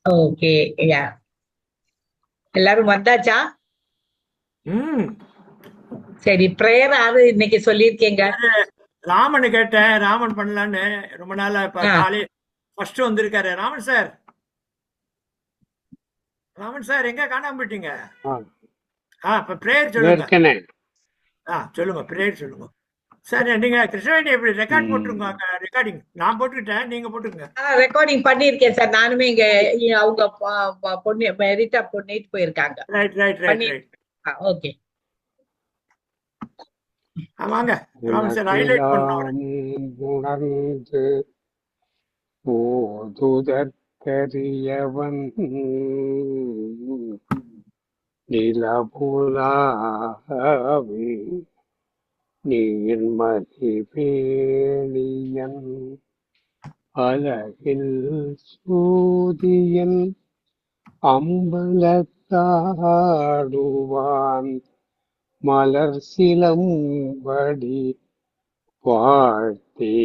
Okay. யா, எல்லாரும் வந்தாச்சா? ம். சரி, பிரேயர் ஆறு இன்னைக்கு சொல்லியிருக்கேங்க. ராமன் கேட்டேன், ராமன் பண்ணலான்னு. ரொம்ப நாளா இப்ப ஆ, காலை ஃபர்ஸ்ட் வந்திருக்காரு ராமன் சார். ராமன் சார் எங்க காணாம போயிட்டீங்க? ஆ, இப்ப பிரேயர் இதோ சொல்லுங்க. இருக்கேனே. சொல்லுங்க, பிரேயர் சொல்லுங்க. சார் நீங்க கிருஷ்ணவேணி எப்படி ரெக்கார்ட் போட்டுருங்க. ம். ரெக்கார்டிங் நான் போட்டுக்கிட்டேன், நீங்க போட்டுருங்க. ரெக்கார்டிங் பண்ணியிருக்கேன் சார். நானுமே இங்க அவங்க பொண்ணு மெரிட்டா பொண்ணிட்டு போயிருக்காங்க. ரைட் ரைட் ரைட் பண்ணி ரைட். ஓகே. வாங்க ராமன் சார், ஹைலைட் பண்ணோம் அவரை. உலகெல்லாம் உணர்ந்து ஓதுதற்கரியவன் நிலபுலாவி நீர்மதி பேணியன் அழகில் சூதியன் அம்பலத்தாடுவான் மலர் சிலம்படி வாழ்த்தி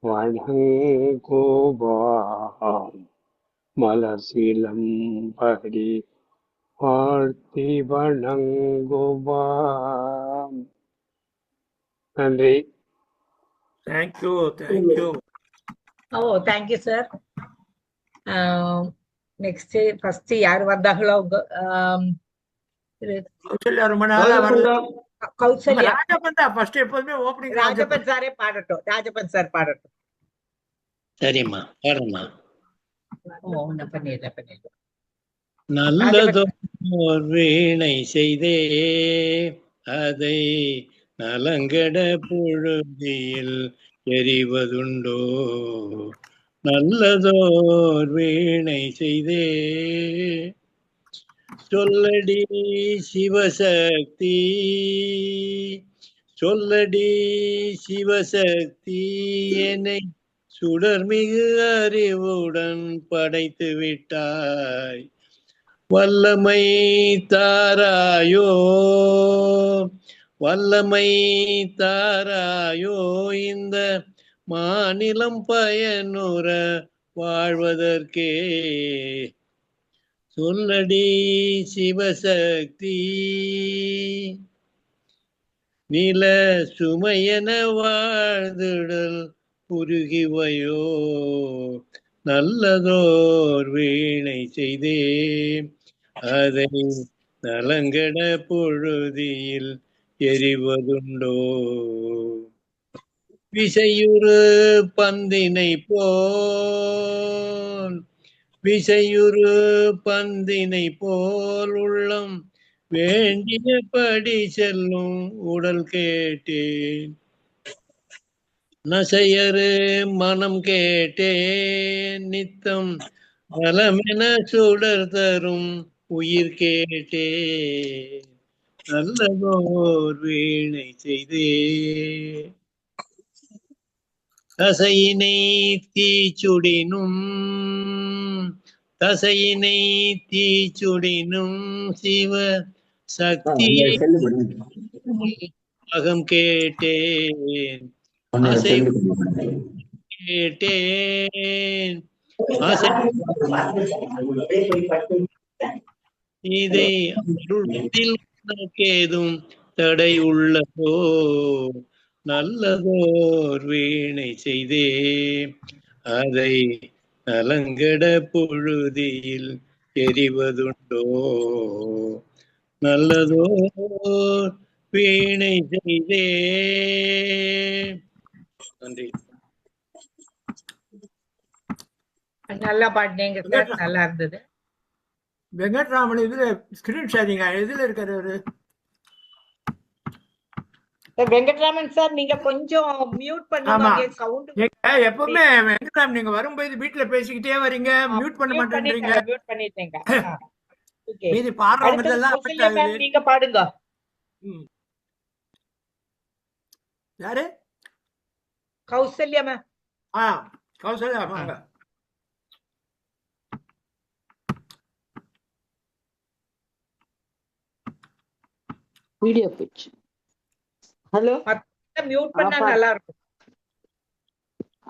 வணங்குவான் மலர் சிலம்படி வாழ்த்தி வணங்குவான். நன்றி. Thank you thank you. Oh, thank you sir. Next first யார் வந்தாங்களோ அவங்க கௌசல்யா ரொம்ப நாளா வரல. கௌசல்யா. ராஜப்பன் தான் ஃபர்ஸ்ட் எப்போதுமே ஓப்பனிங். ராஜப்பன் சாரே பாடட்டும். ராஜப்பன் சார் பாடட்டும். சரிம்மா, பாடுறேம்மா. நான் பண்ணிடுறேன். நல்லதோர் வீணை செய்தே அதை நலங்கட புழுதியில் எறிவதுண்டோ. நல்லதோர் வீணை செய்தே சொல்லடி சிவசக்தி, சொல்லடி சிவசக்தி என்னை சுடர்மிகு அறிவுடன் படைத்து விட்டாய். வல்லமை தாராயோ, வல்லமை தாராயோ இந்த மாநிலம் பயனுற வாழ்வதற்கே. சொல்லடி சிவசக்தி, நில சுமையென வாழ்ந்திடல் உருகிவையோ. நல்லதோர் வீணை செய்தே அதை நலங்கட பொழுதியில் எறிவதுண்டோ. விசையுறு பந்தினை போல், விசையுறு பந்தினை போல் உள்ளம் வேண்டியபடி செல்லும் உடல் கேட்டேன். நசையரு மனம் கேட்டேன் நித்தம் நலமென சுடர் தரும் உயிர் கேட்டேன். நல்லதோர் வீணை செய்தே தசையினை தீச்சுடினும், தசையினை தீச்சுடினும் சிவ சக்தியை அகம் கேட்டேன். ஆசை கேட்டேன், ஆசை இதை அருள்வதில் உனக்கேதும் தடை உள்ளதோ. நல்லதோர் வீணை செய்தே அதை நலங்கட பொழுதியில் எறிவதுண்டோ. நல்லதோர் வீணை செய்தே. நன்றி. நல்லா பாடினீங்க சார், நல்லா இருந்தது. வெங்கட்ராமன் இதுல ஸ்கிரீன் ஷேரிங் எதுல இருக்காரு அவரு? வெங்கட்ராமன் சார், நீங்க கொஞ்சம் மியூட் பண்ணுங்க சவுண்ட். எப்பவுமே வெங்கட்ராமன் நீங்க வரும்போது வீட்டுல பேசிக்கிட்டே வரீங்க, மியூட் பண்ண மாட்டேன்றீங்க. மியூட் பண்ணிட்டேங்க. மீதி பாடுறவங்க எல்லாம் நீங்க பாடுங்க. யாரு? கௌசல்யா மேம். கௌசல்யா வாங்க. Video pitch. ஹலோ, மியூட் பண்ணா நல்லா இருக்கும்.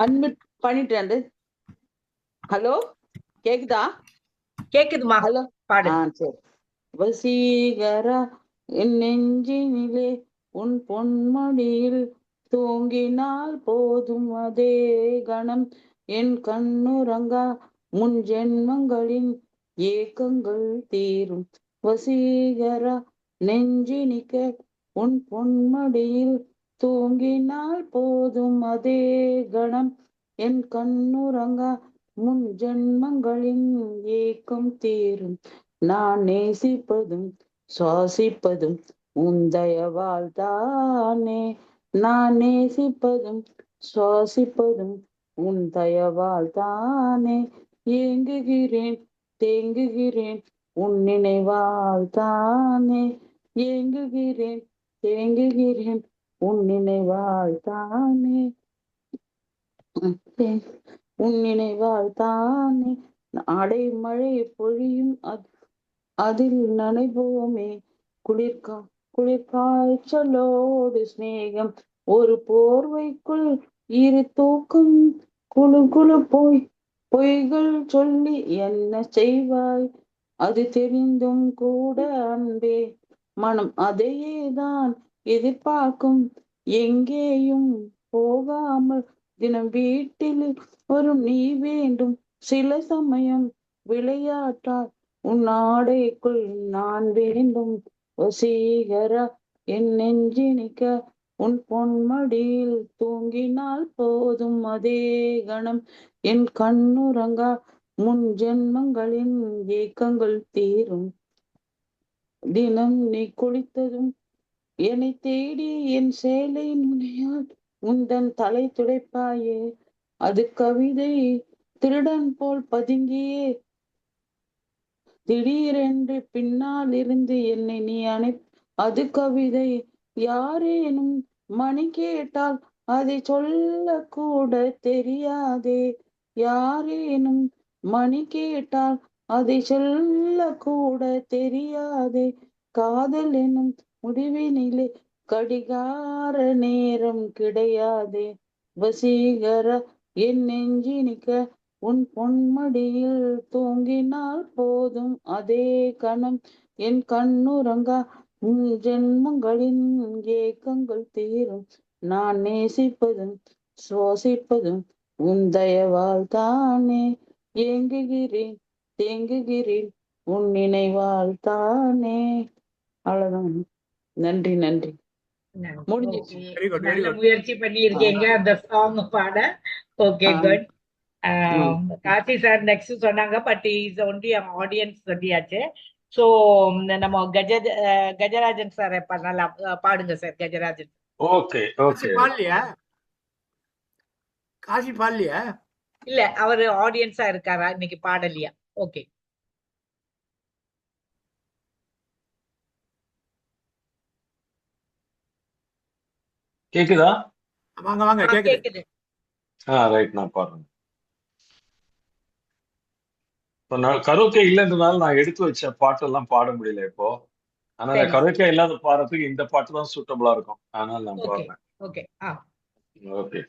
அன்மியூட் பண்ணிட்டேன். ஹலோ, கேக்குதா? கேக்குதுமா, ஹலோ. பாடு. சரி. வசீகரா என் நெஞ்சினிலே உன் பொன்மடியில் தூங்கினால் போதும் அதே கணம் என் கண்ணுறங்கா முன் ஜென்மங்களின் ஏக்கங்கள் தீரும். வசீகரா நெஞ்சினிக்க உன் பொன்மடியில் தூங்கினால் போதும் அதே கணம் என் கண்ணுறங்கா முன் ஜென்மங்களின் ஏக்கம் தீரும். நான் நேசிப்பதும் சுவாசிப்பதும் உந்தயவால் தானே. நான் நேசிப்பதும் சுவாசிப்பதும் உன் தயவால் தானே. ஏங்குகிறேன் தேங்குகிறேன் உன் நினைவால் தானே. ஏங்குகிறேன் தேங்குகிறேன் உன் நினைவால் தானே. உன் நினைவால் தானே. அடைமழை பொழியும் அதில் நனைவோமே. குளிர்காய்ச்சலோடு சிநேகம் ஒரு போர்வைக்குள் இரு தூக்கம். குழு குழு பொய்கள் சொல்லி என்ன செய்வாய்? அது தெரிந்தும் கூட அன்பே மனம் அதையே தான் எதிர்பார்க்கும். எங்கேயும் போகாமல் தினம் வீட்டில் வரும் நீ வேண்டும். சில சமயம் விளையாட்டால் உன் ஆடைக்குள் நான் வேண்டும். வசீகரா என் நெஞ்சினிக்க உன் பொன்மடியில் தூங்கினால் போதும் அதே கணம் என் கண்ணுறங்கா முன் ஜென்மங்களின் ஏக்கங்கள் தீரும். தினம் நீ குளித்ததும் என்னை தேடி என் சேலை நுனியால் உந்தன் தலை துடைப்பாயே. அது கவிதை திருடன் போல் பதுங்கியே திடீரென்று பின்னால் இருந்து என்னை நீ அது கவிதை. யாரேனும் மணி கேட்டால் அதை சொல்ல கூட தெரியாதே. யாரேனும் மணி கேட்டால் அதை சொல்ல கூட தெரியாதே. காதல் எனும் முடிவினிலே கடிகார நேரம் கிடையாதே. வசீகரா என் நெஞ்சினிக்க உன் பொன்மடியில் தூங்கினால் போதும் அதே கணம் என் கண்ணுறங்கா உன் ஜென்மங்களின் ஏக்கங்கள் தீரும். நான் நேசிப்பதும் சுவாசிப்பதும் உன் தயவால் தானே. ஏங்குகிறேன் தேங்குகிறேன் உன் நினைவால் தானே. அவ்வளவுதான். நன்றி நன்றி. முடிஞ்சிச்சு. வெரி குட், வெரி நல்ல குட். முயற்சி பண்ணியிருக்கீங்க அந்த சாங் பாட. Okay, good. Kasi sir next சொன்னாங்க, பட் இஸ் ஒன்லி ஆடியன்ஸ் சொல்லியாச்சு. ஸோ நம்ம கஜராஜன் சார் பண்ணலாம். பாடுங்க சார் கஜராஜன். Okay okay. பாடலையா? காசி பாடலையா? இல்ல, அவரு ஆடியன்ஸா இருக்காரா இன்னைக்கு, பாடலையா? ஓகே. கேக்குதா? வாங்க வாங்க, கேக்குது. கேக்குது. ரைட், நான் பாடுறேன். இப்போ நான் கரோக்கே இல்லைன்றதுனால நான் எடுத்து வச்ச பாட்டெல்லாம் பாட முடியல இப்போ. ஆனா சரி. கரோக்கே இல்லாத பாடுறதுக்கு இந்த பாட்டு தான் சூட்டபிளா இருக்கும். அதனால நான் ஓகே பாடுறேன். ஓகே. ஓகே.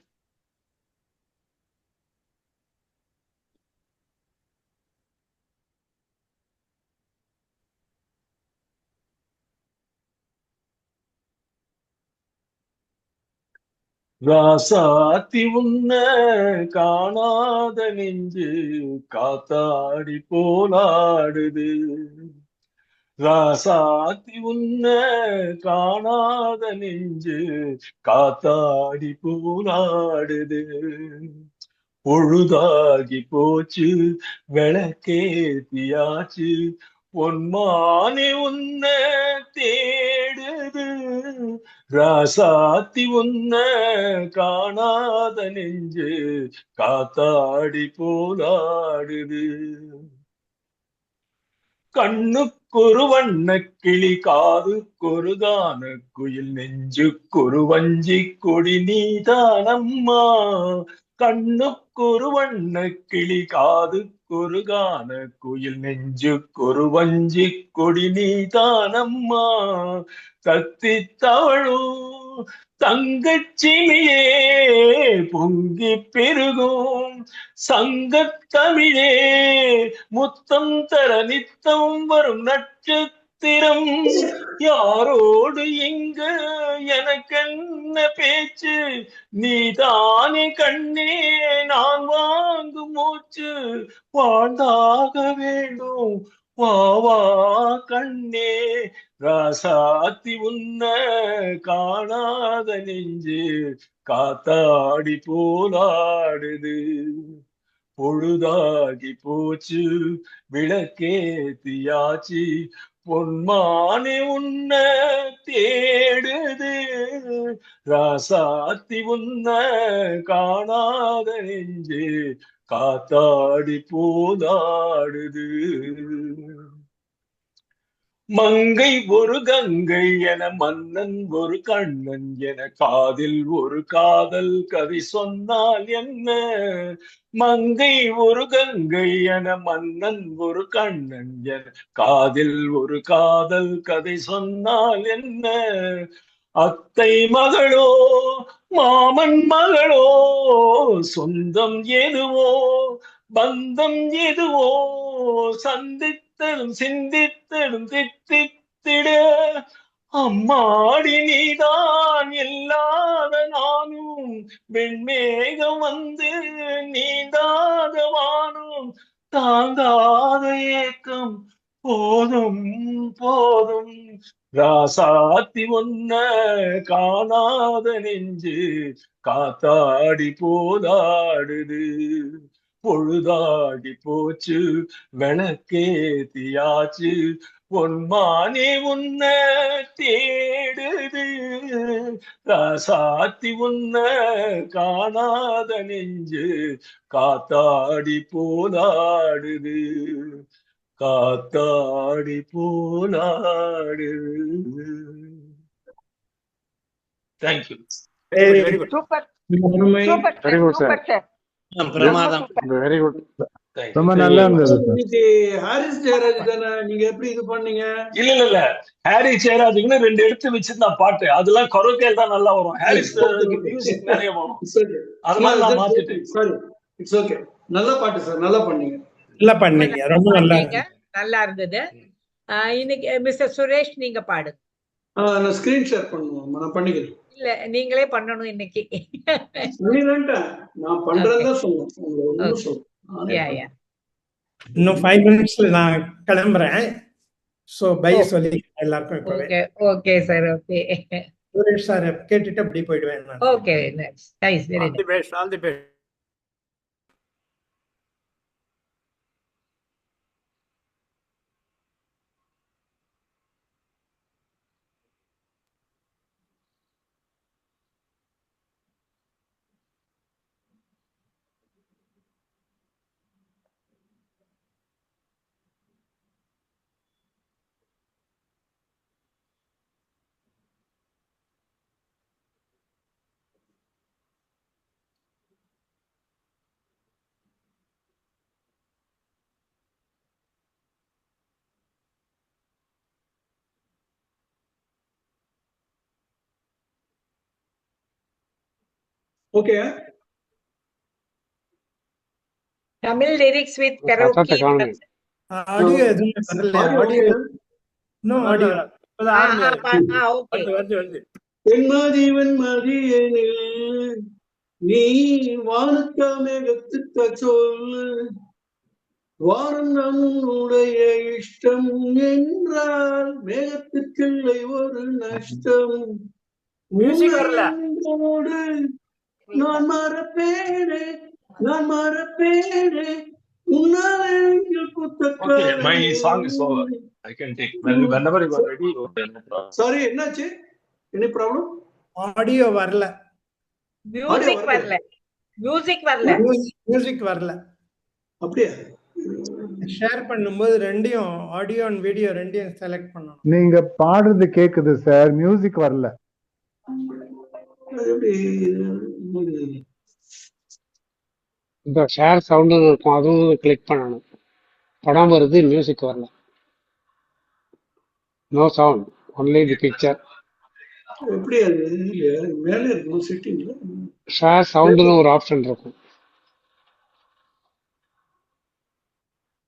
ராசாத்தி உன்ன காணாத நெஞ்சு காத்தாடி போலாடுது. ராசாத்தி உன்ன காணாத நெஞ்சு காத்தாடி போலாடுது. பொழுதாகி போச்சு விளக்கேத்தியாச்சு பொன்மானே உன்ன தேடுது. ராசாத்தி உன்ன காணாத நெஞ்சு காத்தாடி போலாடுது. கண்ணுக்கொரு வண்ண கிளி காதுக்கொரு கான குயில் நெஞ்சுக்கொரு வஞ்சி கொடி நீதானம்மா. கண்ணுக்கொரு வண்ண கிளி காதுக்கொரு கான குயில் நெஞ்சுக்கொரு வஞ்சி கொடி நீதானம்மா. தத்தி தவழும் தங்கச்சிமியே பொங்கி பெருகும் சங்கத்தமிழே முத்தம் தர நித்தம் வரும் நட்சத்திரம் யாரோடு இங்கு எனக்கென்ன பேச்சு நீதானே கண்ணே நான் வாங்கும் மூச்சு வாழ்ந்தாக வேண்டும் வா வா கண்ணே ராசாத்தி உன்ன காணாத நெஞ்சு காத்தாடி போலாடுது பொழுதாகி போச்சு விளக்கேத்தியாச்சு பொன்மானே உன்ன தேடுது ராசாத்தி உன்ன காணாத நெஞ்சு காத்தாடி போதாடுது மங்கை ஒரு கங்கை என மன்னன் ஒரு கண்ணன் என காதில் ஒரு காதல் கவி சொன்னால் என்ன மங்கை ஒரு கங்கை என மன்னன் ஒரு கண்ணன் என காதில் ஒரு காதல் கதை சொன்னால் என்ன அத்தை மகளோ மாமன் மகளோ சொந்தம் எதுவோ பந்தம் எதுவோ சந்தித்தலும் சிந்தித்தலும் தித்தித்திட அம்மாடி நீதான் இல்லாத நானும் வெண்மேகம் வந்து நீந்தாத வானும் தாங்காத ஏக்கம் போதும் போதும் ராசாத்தி ஒன்ன காணாத நெஞ்சு காத்தாடி போதாடுது பொழுதாடி போச்சு விளக்கேத்தியாச்சு பொன்மானே உன்ன தேடுது ராசாத்தி உன்ன காணாத நெஞ்சு காத்தாடி போலாடுது காத்தாடி போலாடுது. Thank you. Very very good. Super அருமை. Super very good sir. Super sir பிரமாதம். Very good. ரொம்ப நல்லா இருந்தது சார். இன்னைக்கு ஹாரிஸ் ஜெயராஜ் தானே, நீங்க எப்படி இது பண்ணீங்க? இல்ல ஹாரிஸ் ஜெயராஜுக்குன்னு 2 எடுத்து வச்சிருந்தான் பாட்டு, அதெல்லாம் கரோக்கேல் தான் நல்லா வரும். ஹாரிஸ் மியூசிக் நிறைய வரும், அதெல்லாம் நான் மாத்திட்டேன். Sorry, it's okay. நல்ல பாட்டு சார், நல்லா பண்ணீங்க. நல்லா பண்ணீங்க, ரொம்ப நல்லா பண்ணீங்க, நல்லா இருந்தது. இன்னைக்கு மிஸ்டர் சுரேஷ் நீங்க பாடு. நான் ஸ்கிரீன் ஷேர் பண்ணுவோம், நான் பண்ணிக்கிறேன். இல்ல நீங்களே பண்ணணும் இன்னைக்கு. பண்ணிட்டேன், நான் பண்றதுதான் சொன்னேன், உங்களுக்கு ஒண்ணும் சொல்றேன். யா யா இன்னும் 5 மினிட்ஸ்ல நான் கிளம்புறேன். சோ பை சொல்லி எல்லாருக்கும் இப்பவே. Okay okay sir, okay Suresh sir கேட்டுட்டு அப்படி போயிடுவேன் நான். Okay nice nice very all the best, all the best. Okay, Tamil lyrics with karaoke. Audio எதுவும் பண்ணல. ஆடியோ இன்னும் ஆடியோ இப்பதான் ஆரம்பிச்சு. ஓகே வருது. வெண்மதி வெண்மதியனில் நீ வானத்த மேகத்துக்க சொல்லு, வானம் நம்முடைய இஷ்டம் என்றால் மேகத்துக்கில்லை ஒரு நஷ்டம். மியூசிக் வரல. உன்னோடு நான் மறப்பேனே, நான் மறப்பேனே உன்னாலெங்கில் Okay, my song is over. I can take whenever you are ready. Okay, no problem. Sorry, என்னாச்சு? Any problem? ஆடியோ வரல, மியூசிக் வரல, மியூசிக் வரல, மியூசிக் வரல. அப்படியா? ஷேர் பண்ணும்போது ரெண்டையும் ஆடியோ அண்ட் வீடியோ ரெண்டையும் செலக்ட் பண்ணணும். நீங்க பாடுறது கேக்குது சார், மியூசிக் வரல. அது எப்படி? இந்த ஷேர் சவுண்டு இருக்கும், அதுவும் கிளிக் பண்ணணும். படம் வருது, மியூசிக் வரல. No sound, only the picture. எப்படி அது இல்லையா மேல இருக்கணும் செட்டிங்ல ஷேர் சவுண்டுன்னு ஒரு ஆப்ஷன் இருக்கும்.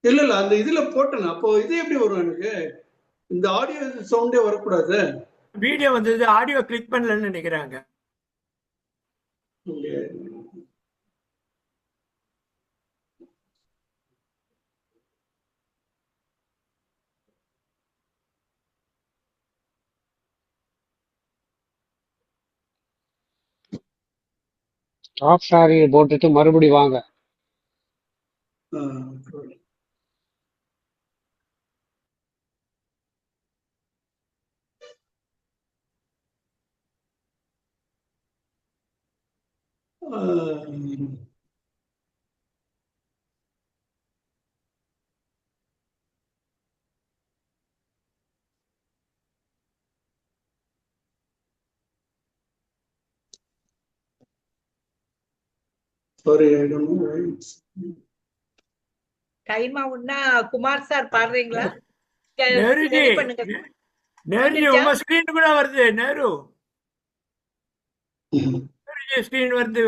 இல்ல அந்த இதுல போட்டேன். அப்போ இது எப்படி வரும் எனக்கு? இந்த ஆடியோ சவுண்டே வரக்கூடாது. வீடியோ வந்தது, ஆடியோ கிளிக் பண்ணலன்னு நினைக்கிறாங்க. டாப் ஷேரிங் போட்டுட்டு மறுபடி வாங்க. Sorry, I don't know why it's... time ஆகும்னா குமார் சார் பாடுறீங்களா? நேருஜி, பண்ணுங்க. நேருஜி உங்க ஸ்கிரீன் கூட வருது. நேரு நேருஜி ஸ்கிரீன் வருது.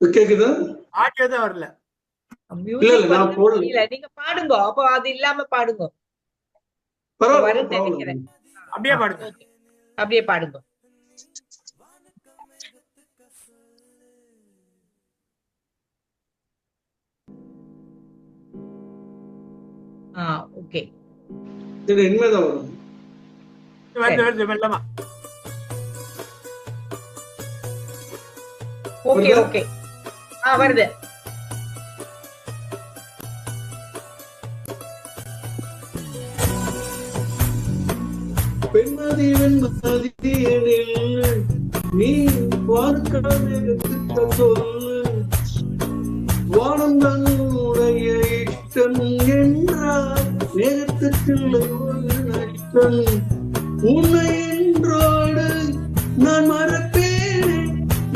கேக்குதா? ஆடியோ தான் வரல. மியூசிக் வந்து நீங்க பாடுங்க. அப்போ அது இல்லாம பாடுங்க. பரவாயில்ல, நினைக்கிறேன். அப்படியே பாடுங்க. அப்படியே பாடுங்க. ஓகே. இது இனிமேதான் வரும். வருது மெல்லமா. Okay okay. வருது. பெண்மதி வெண்மதியனில் நீ பார்க்காத சொல்லு வானம் தன்னுடைய இஷ்டம் என்றால் நேரத்துக்குள்ள ஒரு நஷ்டம் உன்னை என்றோடு நான் மறப்பேனே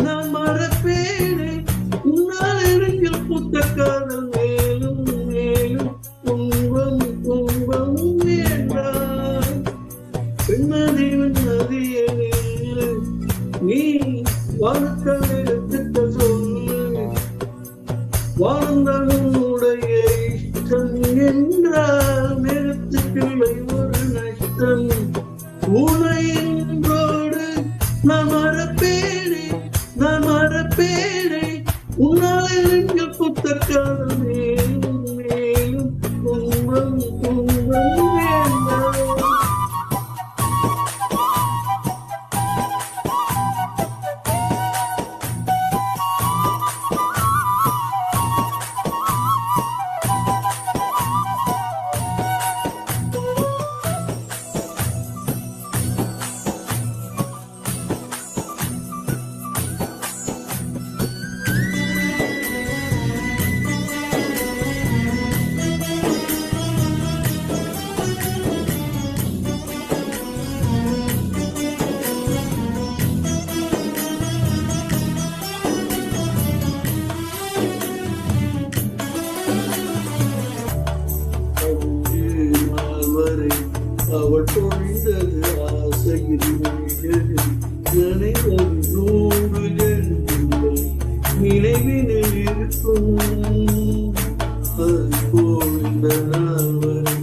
நான் மறப்பேனே உன்னால் எரிஞ்சில் புத்த காதல் மேலும் மேலும் துன்பம் துன்பம் வேண்டாம் பெண்மதி வெண்மதியனில் நீ பார்க்காத சொல்லு வாழ்ந்தனுடைய இஷ்டம் என்றால் நேரத்துக்கில்லை ஒரு நஷ்டம் உனை என்றோடு நான் மறப்பேனே நான் மறப்பேனே உன்னால் எங்கள் புத்தக்காத மேலும் மேலும் துன்பம் துன்பம் வேண்டாம். அவள் பொழிந்தது ஆசையில் நினைவது 100 ஜென்மங்கள் நினைவினில் இருக்கும் அது போல் இந்த நாள் வரை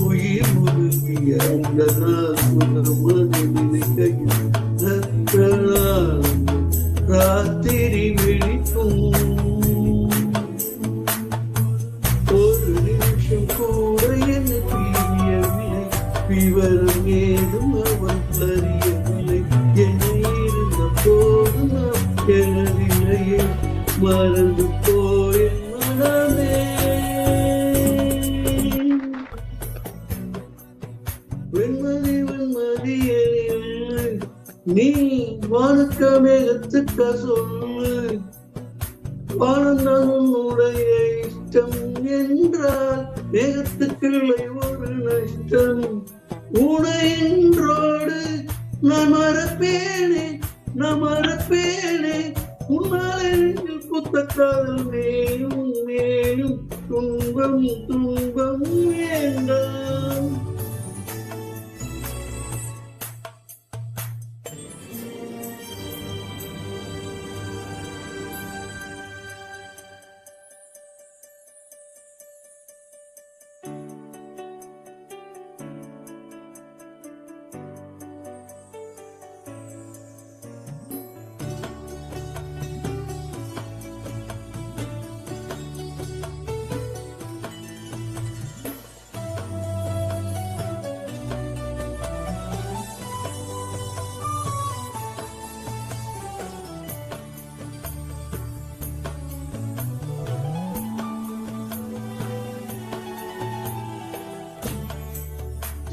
உயிர் முழுகிய அந்த நாள் சுகமது நினைக்கையில் ராத்திரி விழிக்கும் ஒரு நிமிஷம் கூட என்ன பிரியவில்லை விவரம் ஏதும் அவன் அறியவில்லை என இருந்த போதும் எனதில்லையே மறந்து போய் மனமே வெண்மதி வெண்மதியனில் நீ வானுக்க மேகத்துக்க சொல்லு வானம் உன்னுடைய இஷ்டம் என்றால் மேகத்துக்கில்லை ஒரு நஷ்டம் உனை என்றோடு நான் மறப்பேனே நான் மறப்பேனே உன்னால் புத்த காதல் மேலும் மேலும் துன்பம் துன்பம் வேண்டாம்.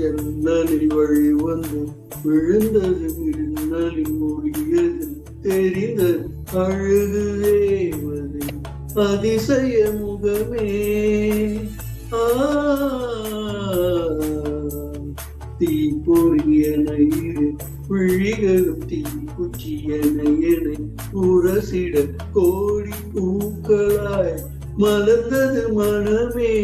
ஜன்னலில் வழி வந்து விழுந்தது மின்னலில் முடியது தெரிந்தது அழகு தேவதை அதிசய முகமே தீப்பொறியன இரு விழிகளும் தீக்குச்சியன என உரசிட கோடி பூக்களாய் மலர்ந்தது மனமே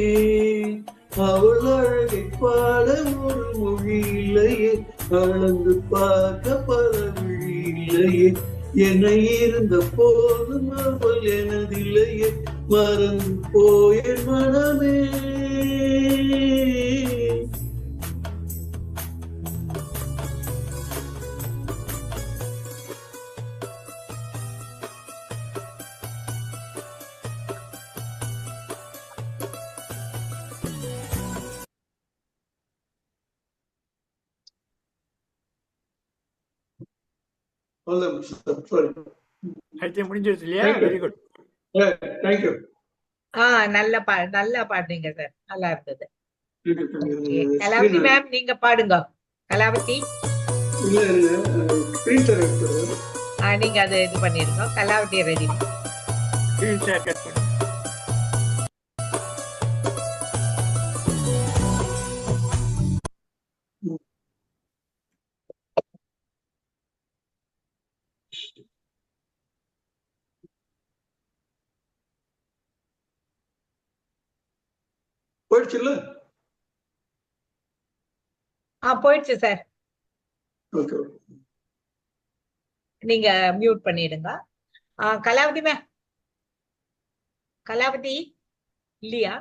அவள் அழகை பாட ஒரு மொழி இல்லையே அளந்து பார்க்க பல மொழி இல்லையே என்னை இருந்த போதும் அவள் எனதில்லையே மறந்து போய மனமே முடிஞ்சிருச்சு இல்லையா? Very good. தேங்க்யூ. நல்லா பாடுறீங்க சார், நல்லா இருந்தது. கலாவதி மேம் நீங்க பாடுங்க. கலாவதி நீங்க அது இது பண்ணிருங்க. கலாவதி ரெடி. போயிடுச்சுல்ல? போயிடுச்சு சார். ஓகே, நீங்க மியூட் பண்ணிடுங்க. கலாவதி மேம், கலாவதி இல்லையா?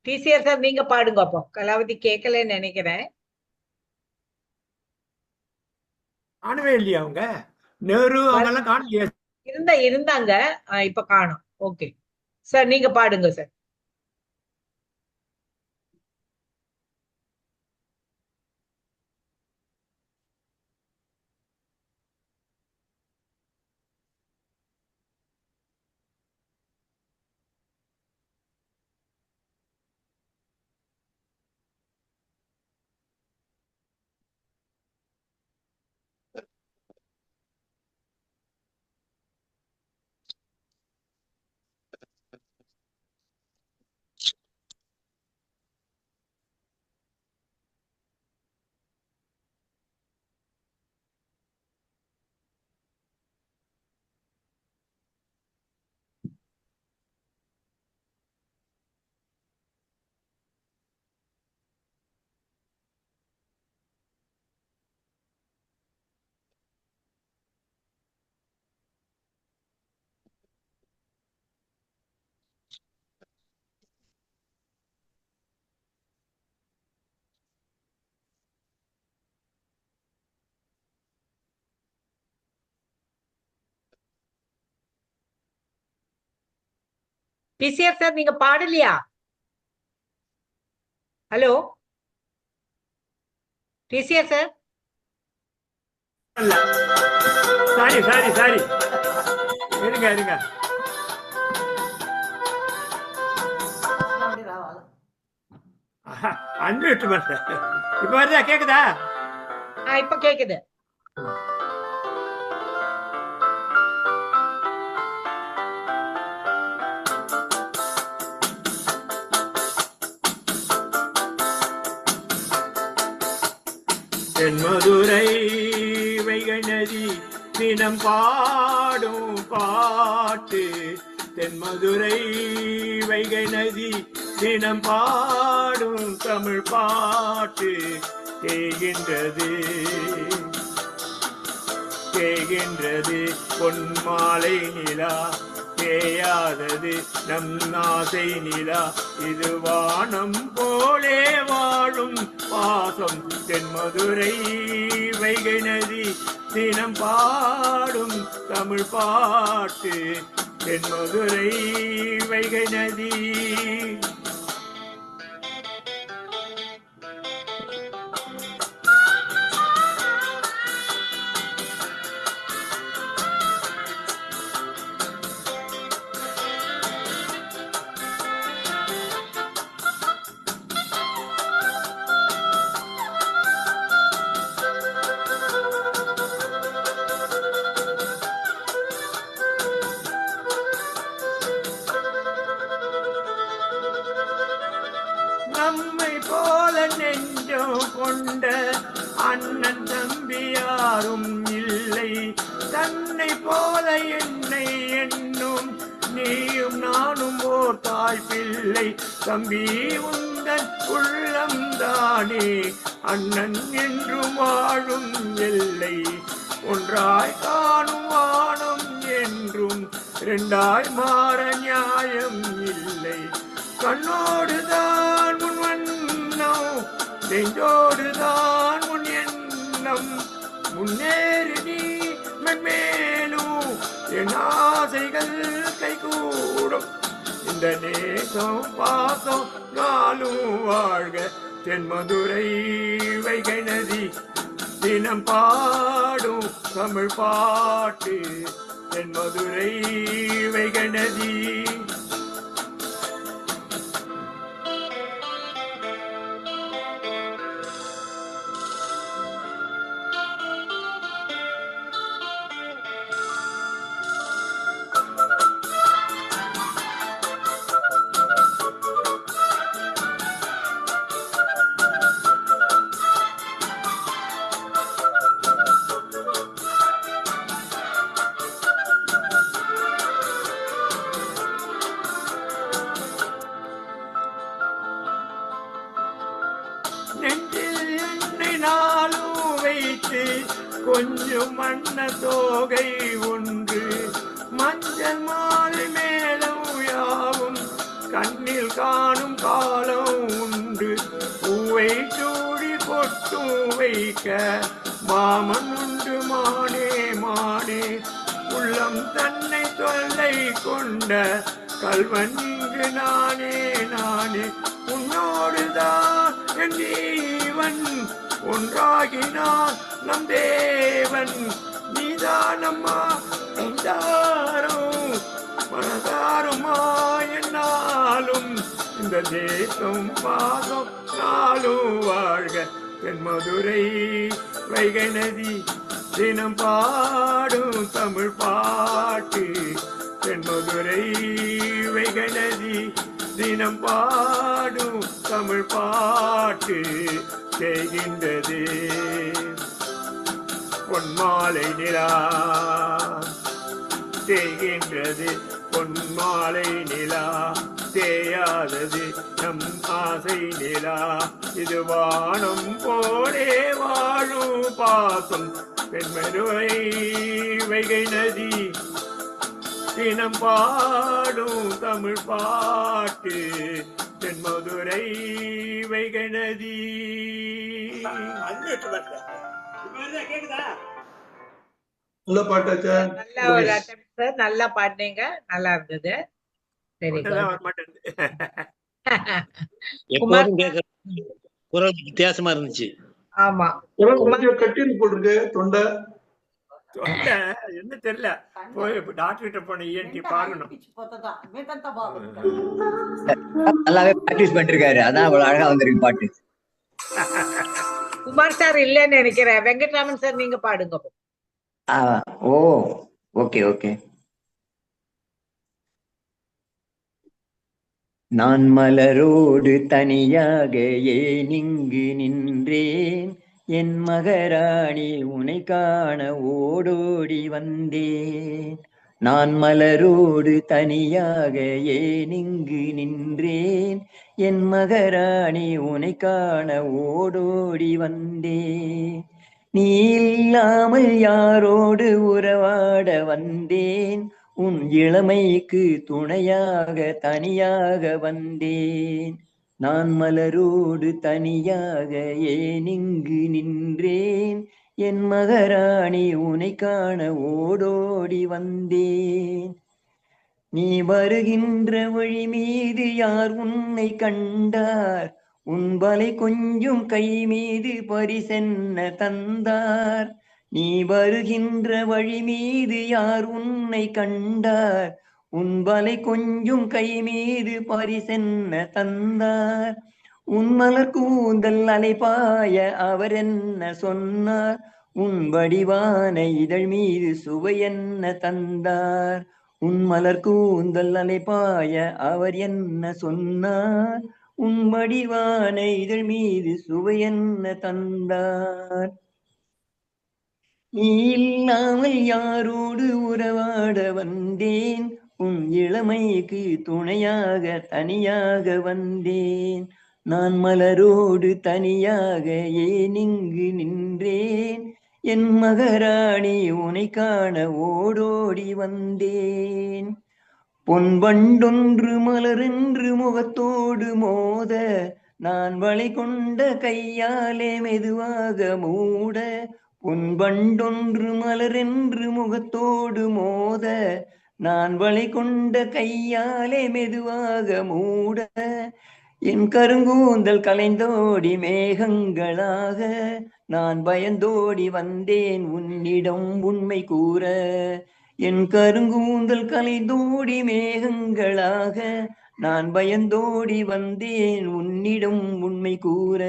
டிசிஆர் சார் நீங்க பாடுங்க. அப்போ கலாவதி கேட்கலன்னு நினைக்கிறேன். காணவே இல்லையா அவங்க? நேரு அவங்கெல்லாம் காணலையா? இருந்தாங்க, இப்ப காணும். ஓகே சார், நீங்க பாடுங்க சார். டிசிஆர் சார் நீங்க பாடலையா? Hello TCR sir. சாரி இருங்க. அன்மியூட் பண்ண. இப்ப வருதா? கேக்குதா? இப்ப கேக்குது. தென்மதுரை வைகை நதி தினம் பாடும் பாட்டு. தென்மதுரை வைகை நதி தினம் பாடும் தமிழ் பாட்டு. கேகின்றது பொன்மாலை நிலா, தேயாதது நம் ஆசை நிலா. இது வானம் போலே வாழும் பாசம். தென்மதுரை வைகை நதி தினம் பாடும் தமிழ் பாட்டு. தென்மதுரை வைகை நதி. அண்ணன் தம்பி யாரும் இல்லை, தன்னை போல என்னை எண்ணும் நீயும் நானும் ஓர் தாய் பிள்ளை. தம்பி உந்தன் உள்ளம்தானே அண்ணன் என்றும் வாழும் எல்லை. ஒன்றாய் காணும் வானம் என்றும் இரண்டாய் மாற நியாயம் இல்லை. கண்ணோடுதான் உன் வண்ணம், நெஞ்சோடுதான் உன் எண்ணம். முன்னேறி நீ மென்மேலும் என் ஆசைகள் கைகூடும். இந்த நேசம் பாசம் நாளும் வாழ்க. தென்மதுரை வைகை நதி தினம் பாடும் தமிழ் பாட்டு. தென்மதுரை வைகை நதி. நெஞ்சில் என்னை நாளும் வைத்து கொஞ்சம் மண்ண தோகை ஒன்று, மஞ்சள் மாலை மேலும் யாவும் கண்ணில் காணும் காலம் உண்டு. பூவை சூடி பொட்டும் வைக்க மாமன் உண்டு மானே மானே. உள்ளம் தன்னை தொல்லை கொண்ட கல்வன் இங்கு நானே நானே. உன்னோடுதான் என் ஜீவன், ஒன்றாகினான் நம் தேவன். நீதானம்மா நீதாரும் மனதாருமா என்னாலும். இந்த தேசம் பாதம் நாளும் வாழ்க. தென்மதுரை வைகை நதி தினம் பாடும் தமிழ் பாட்டு. தென்மதுரை வைகை நதி தினம் பாடும் தமிழ் பாட்டு. செய்கின்றது பொன்மாலை நிலா, செய்கின்றது பொன்மாலை நிலா. தேயாதது நம் ஆசை நிலா. இது வானம் போலே வாழும் பாசம். தென்மதுரை வைகை நதி தினம் பாடும் தமிழ் பாட்டு. தென்மதுரை வைகை நதி. கேக்குதா? நல்ல பாட்டாச்சா? நல்ல ஒரு attempt sir. நல்லா பாடுனீங்க, நல்லா இருந்தது. சரி வர மாட்டேன். எப்போதும் கேட்கற குரல் வித்தியாசமா இருந்துச்சு. ஆமா கொஞ்சம் கட்டிட்டு போட்டிருக்கு தொண்டை. தொண்டை என்ன தெரியல. போய் டாக்டர் கிட்ட போன இஎன்டி பார்க்கணும். நல்லாவே பிராக்டிஸ் பண்ணிருக்காரு, அதான் அவ்வளவு அழகா வந்திருக்கு பாட்டு. குமார் சார் இல்லன்னு நினைக்கிறேன். வெங்கட்ராமன் சார் நீங்க பாடுங்க. ஓ ஓகே ஓகே. நான் மலரோடு தனியாக ஏன் இங்கு நின்றேன், என் மகராணி உனை காண ஓடோடி வந்தேன். நான் மலரோடு தனியாக ஏன் இங்கு நின்றேன், என் மகராணி உனை காண ஓடோடி வந்தேன். நீ இல்லாமல் யாரோடு உறவாட வந்தேன், உன் இளமைக்கு துணையாக தனியாக வந்தேன். நான் மலரோடு தனியாக ஏன் இங்கு நின்றேன், என் மகராணி உனை காண ஓடோடி வந்தேன். நீ வருகின்ற வழி மீது யார் உன்னை கண்டார், உன் வலை கொஞ்சம் கை மீது பரிசென்ன தந்தார். நீ வருகின்ற வழி மீது யார் உன்னை கண்டார், உன் வலை கொஞ்சம் கை மீது பரிசென்ன தந்தார். உன் மலர் கூந்தல் அலைபாய அவர் என்ன சொன்னார், உன் வடிவான இதழ் மீது சுவை என்ன தந்தார். உன் மலர் கூந்தல் அலைபாய அவர் என்ன சொன்னார், உன் வடிவான இதழ் மீது சுவையென்ன தந்தார். நீ இல்லாமல் யாரோடு உறவாட வந்தேன், உன் இளமைக்கு துணையாக தனியாக வந்தேன். நான் மலரோடு தனியாக ஏன் இங்கு நின்றேன், என் மகராணி உனை காண ஓடோடி வந்தேன். பொன் வண்டொன்று மலரென்று முகத்தோடு மோத, நான் வளை கொண்ட கையாலே மெதுவாக மூட. பொன் வண்டொன்று மலரென்று முகத்தோடு மோத, நான் வளை கொண்ட கையாலே மெதுவாக மூட. என் கருங்கூந்தல் கலைந்தோடி மேகங்களாக, நான் பயந்தோடி வந்தேன் உன்னிடம் உண்மை கூற. என் கருங்கூந்தல் கலைந்தோடி மேகங்களாக, நான் பயந்தோடி வந்தேன் உன்னிடம் உண்மை கூற.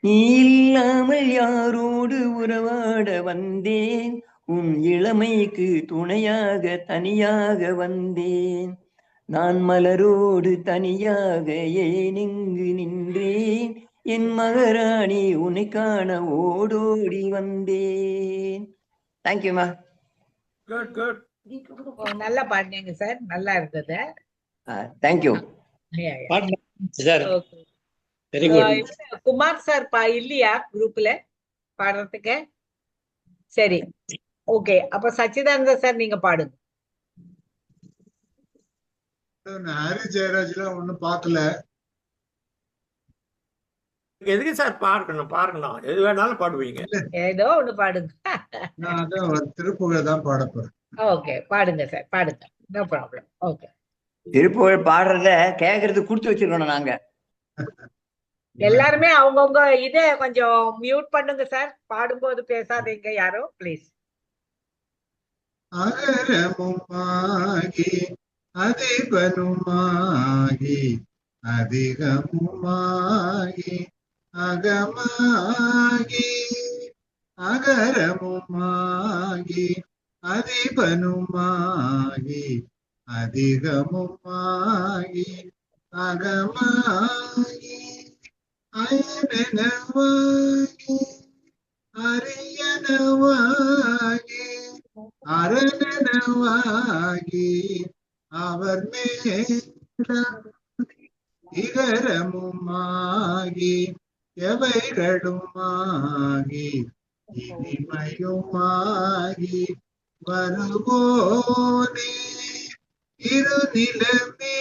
நீ இல்லாமல் யாரோடு உறவாட வந்தேன், உன் இளமைக்கு துணையாக தனியாக வந்தேன். நான் மலரோடு தனியாக ஏன் இங்கு நின்றேன், என் மகராணி உன்னை காண ஓடோடி வந்தேன். தேங்க்யூமா. Good good. நல்லா பாடினீங்க சார், நல்லா இருந்தது. Thank you. Sir okay. Very good. Kumar sir இல்லையா குரூப்ல பாடுறதுக்கு? சரி, ஓகே. அப்ப சச்சிதானந்த சார் நீங்க பாடுங்க. ஹாரி ஜெயராஜ்லாம் ஒண்ணும் பார்க்கல. எதுக்கு சார் பார்க்கணும், எது வேணாலும் பாடுவீங்க. ஏதோ ஒண்ணு பாடுங்க. நான் அதான் திருப்புகழ் தான் பாட போறேன். ஓகே, பாடுங்க சார், பாடுங்க. No problem. ஓகே. திருப்புகழ் பாடுறத கேக்குறது கொடுத்து வச்சிருக்கணும் நாங்க. எல்லாருமே அவங்கவுங்க இத கொஞ்சம் மியூட் பண்ணுங்க சார். பாடும்போது பேசாதீங்க யாரும், ப்ளீஸ். அகரமுமாகி அதிபனுமாகி அதிகமுமாகி அகமாகி, அகரமுமாகி அதிபனுமாகி அதிகமுமாகி அகமாகி, அயனவாகி அரியனவாகி அரணனவாகி அவர் மேல இகரமுமாகி எவைகளுமாகி இனிமையுமாகி வருவோனே இருநிலமீதில்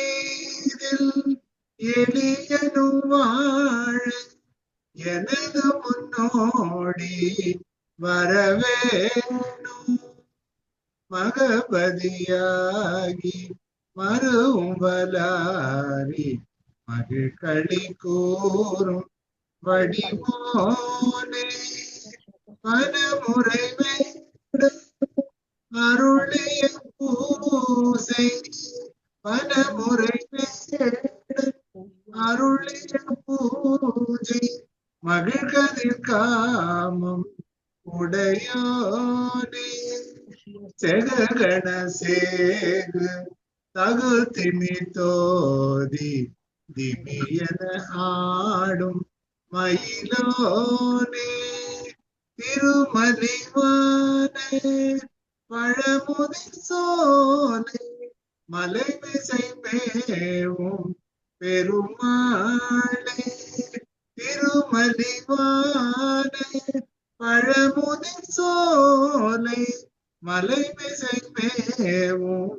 எளியனும் வாழ எனது முன்னோடி வரவேணும். மகபதியாகி மறுவலாரி மகிழ்களி கூறும் வடிமோனே மனமுறை அருளிய பூசை மனமுறை அருளிய பூஜை மகிழ்கதிர் காமம் உடையோனே செககண சேகு தகுதிமி தோதி திமியன ஆடும் மயிலோனே திருமலிவானே பழமுதிர் சோலை மலை மிசை மேவும் பெருமாளே திருமலிவானே பழமுதிர் சோலை மலை மிசை மேவும்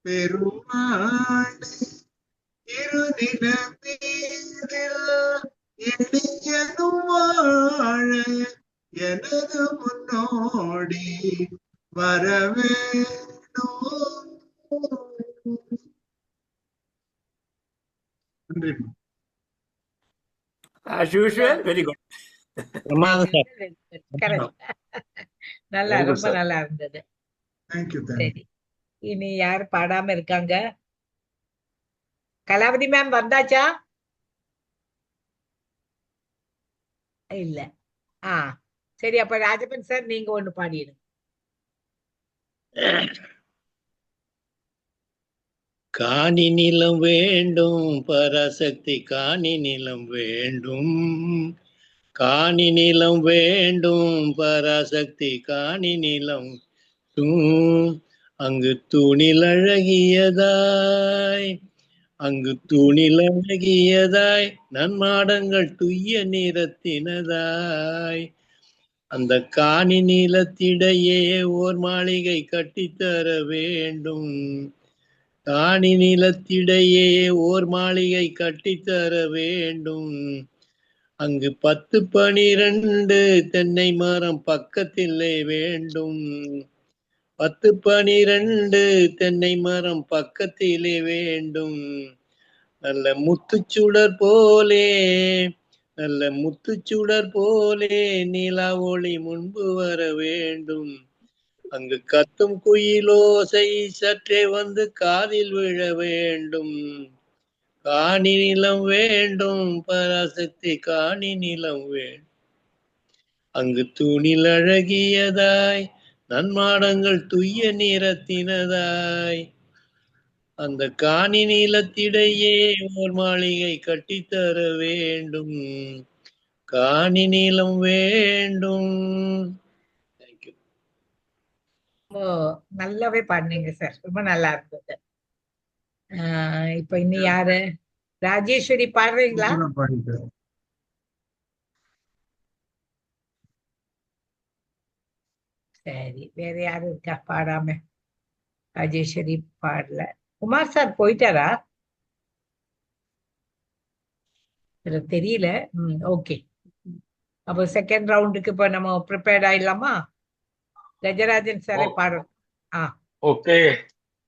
பெருமாளே இருநிலமீதில் எளியனும் வாழ எனது முன்னோடி வரவேணும். நன்றி. As usual, very good. பிரமாதம் சார். Correct. நல்லா, Very good, ரொம்ப sir. நல்லா இருந்தது. தேங்க்யூ. சரி, இனி யார் பாடாம இருக்காங்க? கலாவதி மேம் வந்தாச்சா? இல்ல. சரி, அப்ப ராஜப்பன் சார் நீங்க ஒண்ணு பாடிடுங்க. காணி நிலம் வேண்டும் பராசக்தி காணி நிலம் வேண்டும், காணி நிலம் வேண்டும் பராசக்தி காணி நிலம் அங்கு தூணில் அழகியதாய், அங்கு தூணில் அழகியதாய் நன்மாடங்கள் துய்ய நிறத்தினதாய், அந்த காணி நிலத்திடையே ஓர் மாளிகை கட்டித்தர வேண்டும், காணி நிலத்திடையே ஓர் மாளிகை கட்டித்தர வேண்டும், அங்கு 10-12 தென்னை மரம் பக்கத்திலே வேண்டும், 10-12 தென்னை மரம் பக்கத்திலே வேண்டும், நல்ல முத்துச்சுடர் போலே, நல்ல முத்துச்சுடர் போலே நிலா ஒளி முன்பு வர வேண்டும், அங்கு கத்தும் குயிலோசை சற்றே வந்து காதில் விழ வேண்டும், காணி நிலம் வேண்டும் பராசக்தி காணி நிலம் வேண்டும், அங்கு தூணில் அழகியதாய் நன்மாடங்கள் துய்ய நிறத்தினதாய், அந்த காணி நிலத்திடையே ஓர் மாளிகை கட்டித்தர வேண்டும், காணி நிலம் வேண்டும். தேங்க்யூ. நல்லாவே பாடுனீங்க சார், ரொம்ப நல்லா இருந்தது. இப்ப இன்னும் யாரு? ராஜேஸ்வரி பாடுறீங்களா? சரி, வேற யாரு இருக்கா பாடாம? ராஜேஸ்வரி பாடல. குமார் சார் போயிட்டாரா? தெரியல. ஓகே, அப்போ செகண்ட் ரவுண்டுக்கு இப்ப நம்ம ப்ரிப்பேர்ட் ஆயிடலாமா? கஜராஜன் சாரே பாடுறோம். ஓகே,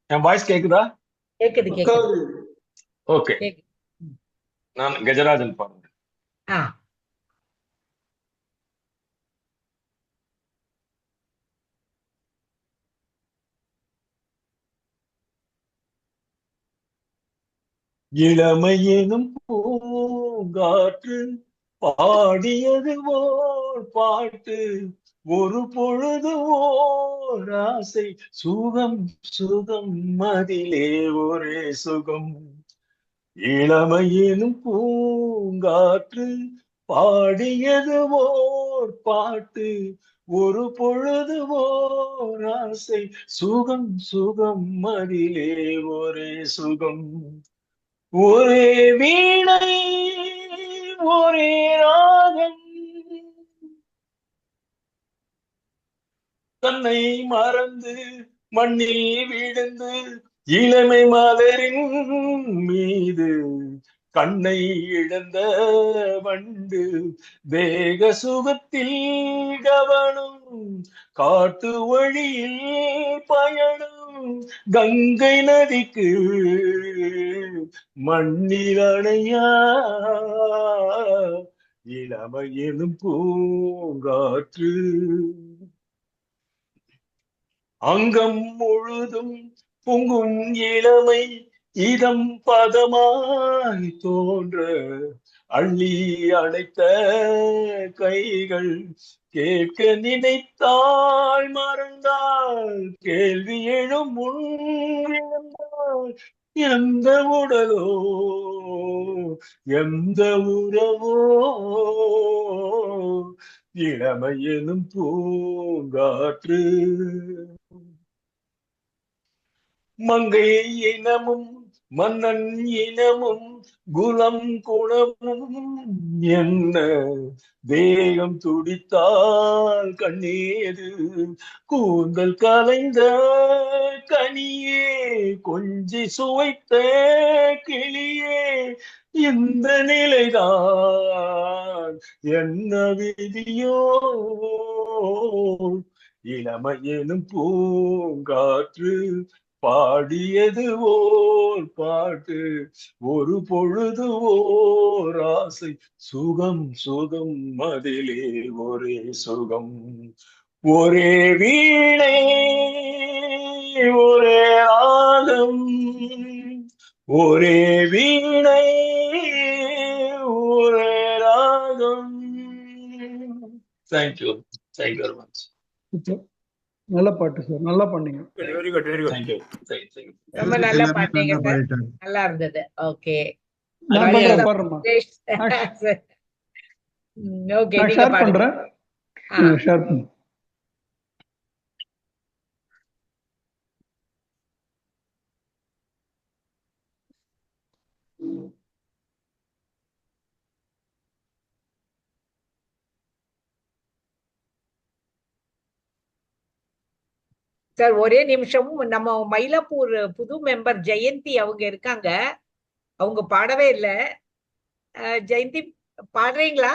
என் வாய்ஸ் கேக்குதா? கேக்குது கேக்குது. ஓகே, நான் கஜராஜன் பாடுறேன். இளமையெனும் பூங்காற்று பாடியது ஓர் பாட்டு, ஒரு பொழுது ஓர் ஆசை, சுகம் சுகம் அதிலே ஒரே சுகம். இளமையெனும் பூங்காற்று பாடியது ஓர் பாட்டு, ஒரு பொழுது ஓர் ஆசை, சுகம் சுகம் அதிலே ஒரே சுகம். ஒரே வீணை ஒரே ராகம், தன்னை மறந்து மண்ணில் விழுந்து இளமை மலரின் மீது கண்ணை இழந்த வண்டு, தேக சுகத்தில் கவனம், காட்டு வழியில் பயணம், கங்கை நதிக்கு மண்ணில் அணையா இளமையெனும் பூங்காற்று. அங்கம் முழுதும் பொங்கும் இளமை இதம் பதமாய் தோன்ற, அள்ளி அணைத்த கைகள் கேட்க நினைத்தாள் மறந்தாள், கேள்வி எழும் முன் விழுந்தாள். எந்த உடலோ எந்த உறவோ இளமையெனும் பூங்காற்று. மங்கை இனமும் மன்னன் இனமும் குலம் குணமும் என்ன, தேகம் துடித்தால் கண்ணீரு, கூந்தல் கலைந்த கனியே, கொஞ்சி சுவைத்த கிளியே, இந்த நிலைதான் என்ன விதியோ. இளமையெனும் பூங்காற்று பாடியது ஓர் பாட்டு, ஒரு பொழுது ஓர் ஆசை, சுகம் சுகம் அதிலே ஒரே சுகம். ஒரே வீணை ஒரே ராகம், ஒரே வீணை ஒரே ராகம். Thank you, thank you very much. நல்ல பாட்டு சார், நல்லா பண்ணீங்க. Very good very good. Thank you. ரொம்ப நல்லா எல்லாமே பாட்டீங்க நல்லா சார், பாடிட்டாங்க. நல்லா இருந்தது. ஓகே நான் பண்றேன், பாடுறேம்மா. ஓகே நான் நீங்க ஷேர் பாடுங்க. பண்றேன். ஷேர் பண்ணு. சார் ஒரே நிமிஷம், நம்ம மயிலாப்பூர் புது மெம்பர் ஜெயந்தி அவங்க இருக்காங்க, அவங்க பாடவே இல்ல. ஜெயந்தி பாடுறீங்களா?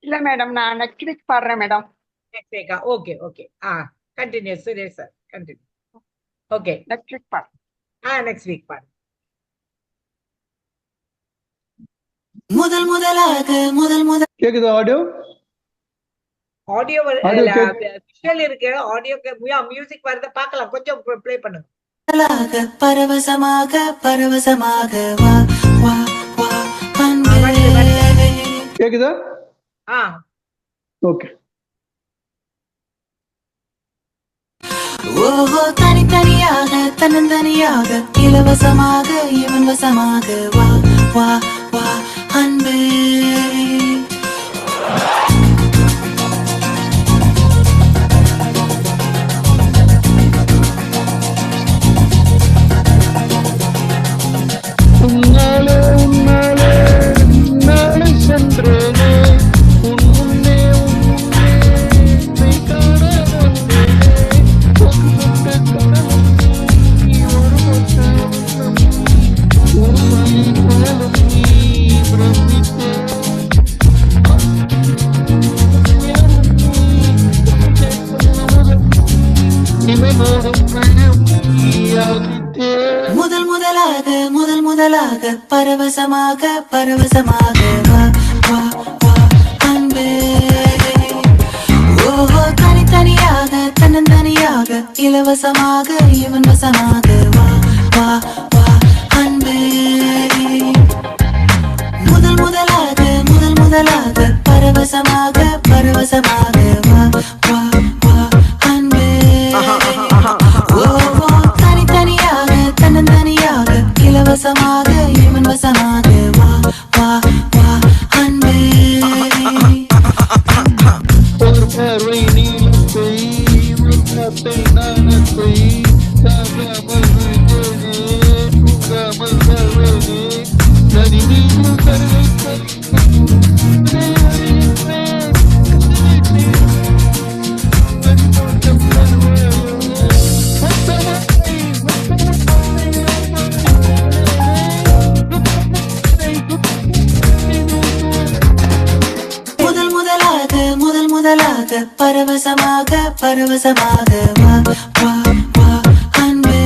இல்ல மேடம், நான் நெக்ஸ்ட் வீக் பாடுறேன் மேடம். நெக்ஸ்ட் வீக்கா? Okay okay. Continue Suresh sir, continue. Okay next week பாடு. நெக்ஸ்ட் வீக் பாடு. கேக்குதா ஆடியோ? ஆடியோ ஆடியோ விஷுவல் இருக்கு, ஆடியோ மியூசிக் வருது, பார்க்கலாம். கொஞ்சம் ப்ளே பண்ணுங்க. பரவசமாக பரவசமாக வா வா வா கேக்குதா? ஓகே. ஓஹோ தனித்தனியாக தன்னந்தனியாக இலவசமாக இவன் வசமாக வா வா வா அன்பே. உன்னாலே உன்னாலே உன்னாலே சென்றேனே உன் முன்னே காண வந்தேனே கொண்டு கடலும் நீ ஒரு பக்கம் ஒரு மணி போலும் நீ பிரமித்தே முதல் முதலாக முதல் முதலாக பரவசமாக பரவசமாக வா வா வா அன்பே. ஓஹோ தனித்தனியாக தன்னந்தனியாக இலவசமாக இவன் வசமாக வா வா வா அன்பே. முதல் முதலாக முதல் முதலாக பரவசமாக பரவசமாக வா வா வா அன்பே. ஓஹோ தனித்தனியாக தன்னந்தனியாக இலவசமாக இவன் வசமாக வா வா வா அன்பே. ஒரு பார்வை நீலத்தை ஒரு காத்தை நாணத்தை தாங்காமல் விழுந்தேனே தூங்காமல் தருவேனே நதி நீயும் கருவை முதல் முதலாக முதல் முதலாக பரவசமாக பரவசமாக வா வா வா அன்பே.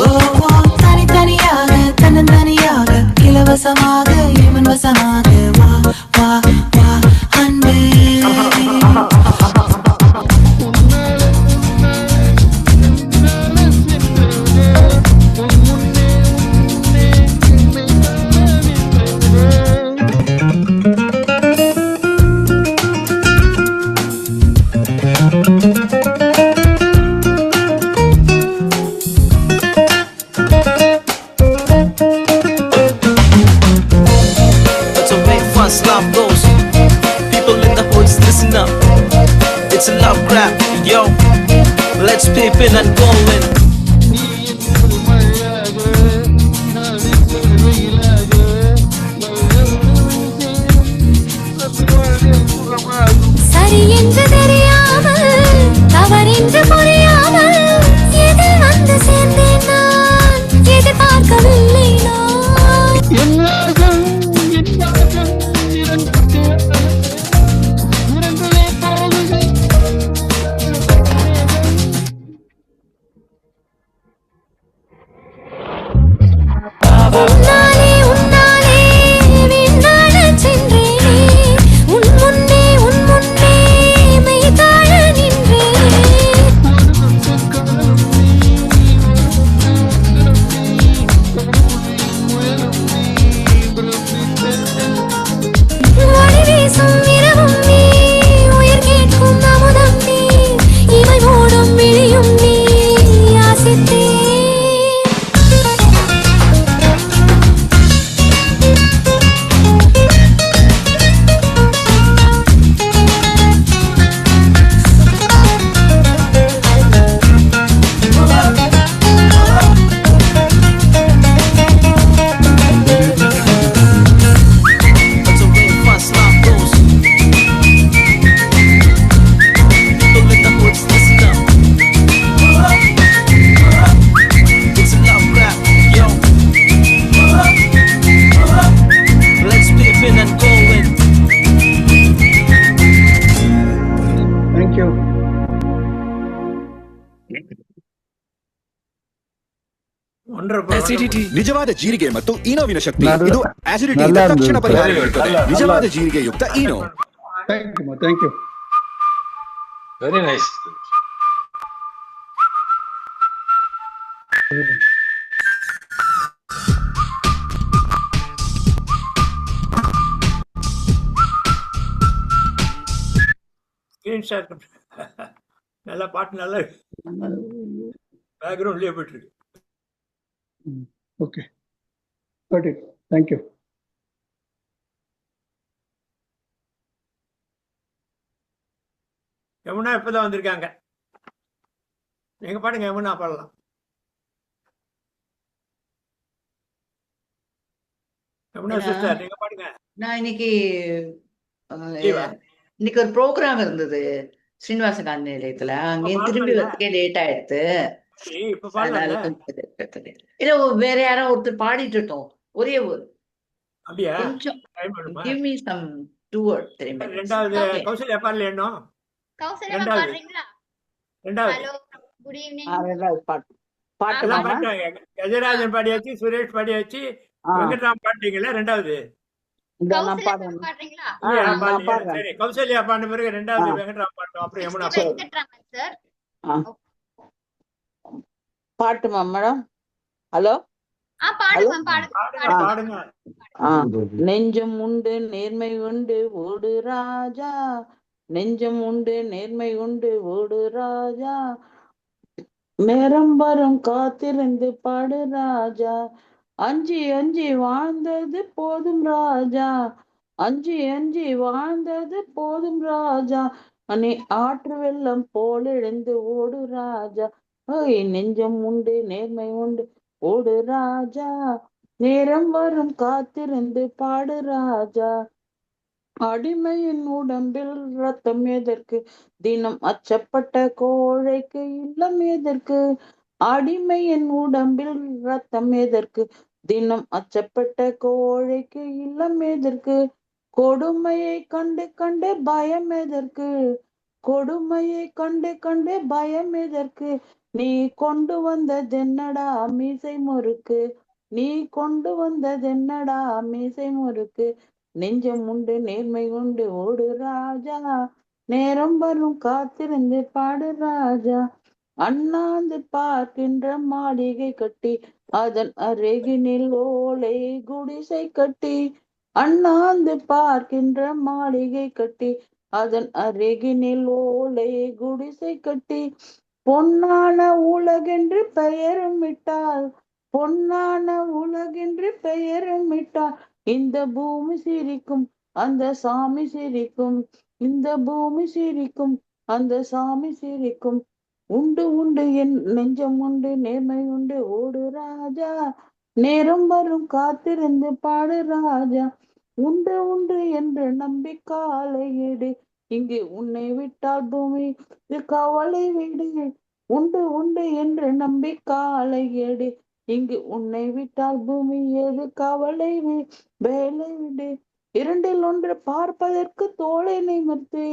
ஓஹோ தனித்தனியாக தன்னந்தனியாக இலவசமாக இவன் வசமாக வா வா வா அன்பே. That's the way fast love goes. People in the hoods, listen up. It's a love grab, yo. Let's peep in and go in. சரி என்று தெரியாமல் தவறென்று புரியாமல் எதில் வந்து சேர்ந்தேன் நான், எதிர்பார்க்கவில்லை நான். ನಿಜವಾದ ಜೀರಿಗೆ ಮತ್ತು ಈನೋವಿನ ಶಕ್ತಿ ಇದು ಆಸಿಡಿಟಿ நல்லா ತಕ್ಷಣ இருந்தது ಪರಿಹಾರ சார். ನೀಡುತ್ತದೆ. ನಿಜವಾದ ಜೀರಿಗೆಯುಕ್ತ Eno. Thank you. Very nice. Screen shot நல்லா பாட்டு நல்லா பேக்ரவுண்ட்லயே போயிட்டு இருக்கு. Okay, got it. Thank you. Yamuna இப்பதான் வந்திருக்காங்க. நீங்க பாடுங்க யமுனா, பாடலாம். யமுனா சிஸ்டர் நீங்க பாடுங்க. நான் இன்னைக்கு லீவா? இன்னைக்கு ஒரு ப்ரோக்ராம் இருந்தது ஸ்ரீனிவாச காந்தி நிலையத்துல. அங்கேயும் திரும்பி வரதுக்கே லேட் ஆயிடுது. இப்ப அதனால பாடலாம். கொஞ்சம் இல்ல வேற யாரோ ஒருத்தர் பாடிட்டு இருக்கோம். ஒரே ஒரு அப்படியா? கொஞ்சம் டைம் வேணுமா? give me some 2 or 3 minutes. ரெண்டாவது Okay. கௌசல்யா பாடல இன்னும். கௌசல்யா மேம் ரெண்டாவது பாடுறீங்களா? ரெண்டாவது ஹலோ, குட் ஈவினிங். ரெண்டாவது பாட்டு பாட்டு எல்லாம் மாமா. பாட்டாங்க. கஜராஜன் பாடியாச்சு, சுரேஷ் பாடியாச்சு, ஆ, வெங்கட்ராம் பாட்டீங்களா? ரெண்டாவது இந்த நான் கௌசல்யா பாடுறேன். மேம் பாடுறீங்களா? இல்லையா? நான் பாடலையா? பாடுறேன். சரி, கௌசல்யா பாடின பிறகு ஆ, ரெண்டாவது வெங்கட்ராம் பாட்டும், அப்புறம் யமுனா நெக்ஸ்ட் பாட்டும். வெங்கட்ராமன் சார். ஆ, பாட்டுமா மேடம்? ஹலோ பாடுங்க ஹலோ. மேம், பாடுங்க பாடுங்க ஆ, பாடுங்க. ஆ. நெஞ்சம் உண்டு நேர்மை உண்டு ஓடு ராஜா, நெஞ்சம் உண்டு நேர்மை உண்டு ஓடு ராஜா, நேரம் வரும் காத்திருந்து பாடு ராஜா, அஞ்சி அஞ்சி வாழ்ந்தது போதும் ராஜா, அஞ்சி அஞ்சி வாழ்ந்தது போதும் ராஜா, நீ ஆற்று வெள்ளம் போல் எழுந்து ஓடு ராஜா, ஓய் நெஞ்சம் உண்டு நேர்மை உண்டு ஓடு ராஜா, நேரம் வரும் காத்திருந்து பாடு ராஜா, அடிமையின் உடம்பில் ரத்தம் எதற்கு, தினம் அச்சப்பட்ட கோழைக்கு இல்லம் எதற்கு, அடிமையின் உடம்பில் ரத்தம் எதற்கு, தினம் அச்சப்பட்ட கோழைக்கு இல்லம் எதற்கு, கொடுமையை கண்டு கண்டு பயம் எதற்கு, கொடுமையை கண்டு கண்டு பயம் எதற்கு, நீ கொண்டு வந்ததென்னடா மீசை முறுக்கு, நீ கொண்டு வந்ததென்னடா மீசை முறுக்கு, நெஞ்சம் உண்டு நேர்மை உண்டு ஓடு ராஜா, நேரம் வரும் காத்திருந்து பாடு ராஜா, அண்ணாந்து பார்க்கின்ற மாளிகை கட்டி அதன் அருகினில் ஓலை குடிசை கட்டி, அண்ணாந்து பார்க்கின்ற மாளிகை கட்டி அதன் அருகினில் ஓலை குடிசை கட்டி, பொன்னான உலகென்று பெயரும் இட்டால், பொன்னான உலகென்று பெயரும் இட்டால், இந்த பூமி சிரிக்கும் அந்த சாமி சிரிக்கும், இந்த பூமி சிரிக்கும் அந்த சாமி சிரிக்கும், உண்டு உண்டு என் நெஞ்சம் உண்டு நேர்மை உண்டு ஓடு ராஜா, நேரம் வரும் காத்திருந்து பாடு ராஜா, உண்டு உண்டு என்று நம்பி காலை எடு, இங்கு உன்னை விட்டால் பூமி கவலை விடு, உண்டு உண்டு என்று நம்பி காலை எடு, இங்கு உன்னை விட்டால் பூமி ஏது கவலை வேலை விடு, இரண்டில் ஒன்று பார்ப்பதற்கு தோளை நிமிர்த்து,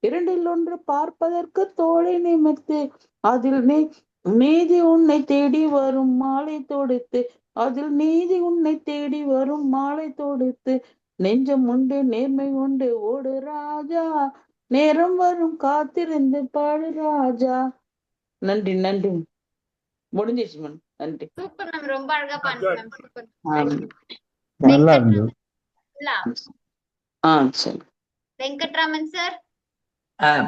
இரண்டில் ஒன்று பார்ப்பதற்கு தோளை நிமிர்த்து, அதில் நீதி உன்னை தேடி வரும் மாலை தொடுத்து, அதில் நீதி உன்னை தேடி வரும் மாலை தொடுத்து, நெஞ்சம் உண்டு நேர்மை உண்டு ஓடு ராஜா, நேரம் வரும் காத்திருந்து பாடு ராஜா. நன்றி நன்றி, முடிஞ்சிச்சு மேம். நன்றி. சூப்பர் மேம், ரொம்ப அழகா பாடுங்க மேம். சூப்பர். நல்லா இருந்தது. சரி. வெங்கட்ராமன் சார்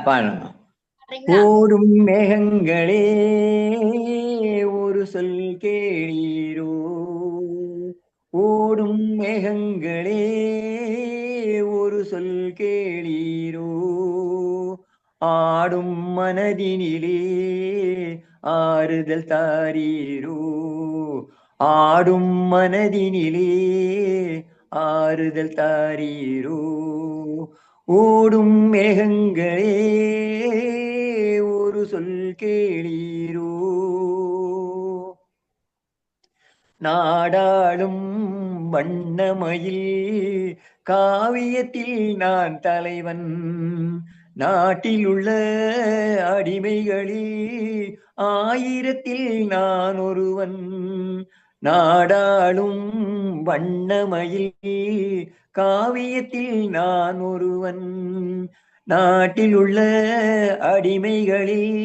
பாருங்க. பாடுறீங்களா? ஓடும் மேகங்களே ஒரு சொல் கேளீரோ, ஓடும் மேகங்களே ஒரு சொல் கேளீரோ, ஆடும் மனதினிலே ஆறுதல் தாரீரோ, ஆடும் மனதினிலே ஆறுதல் தாரீரோ, ஓடும் மேகங்களே ஒரு சொல் கேளீரோ, நாடாளும் வண்ணமயில் காவியத்தில் நான் தலைவன், நாட்டில் உள்ள அடிமைகளில் 1000ல் நான் ஒருவன். நாடாளும் வண்ணமயில் காவியத்தில் நான் ஒருவன். நாட்டில் உள்ள அடிமைகளில்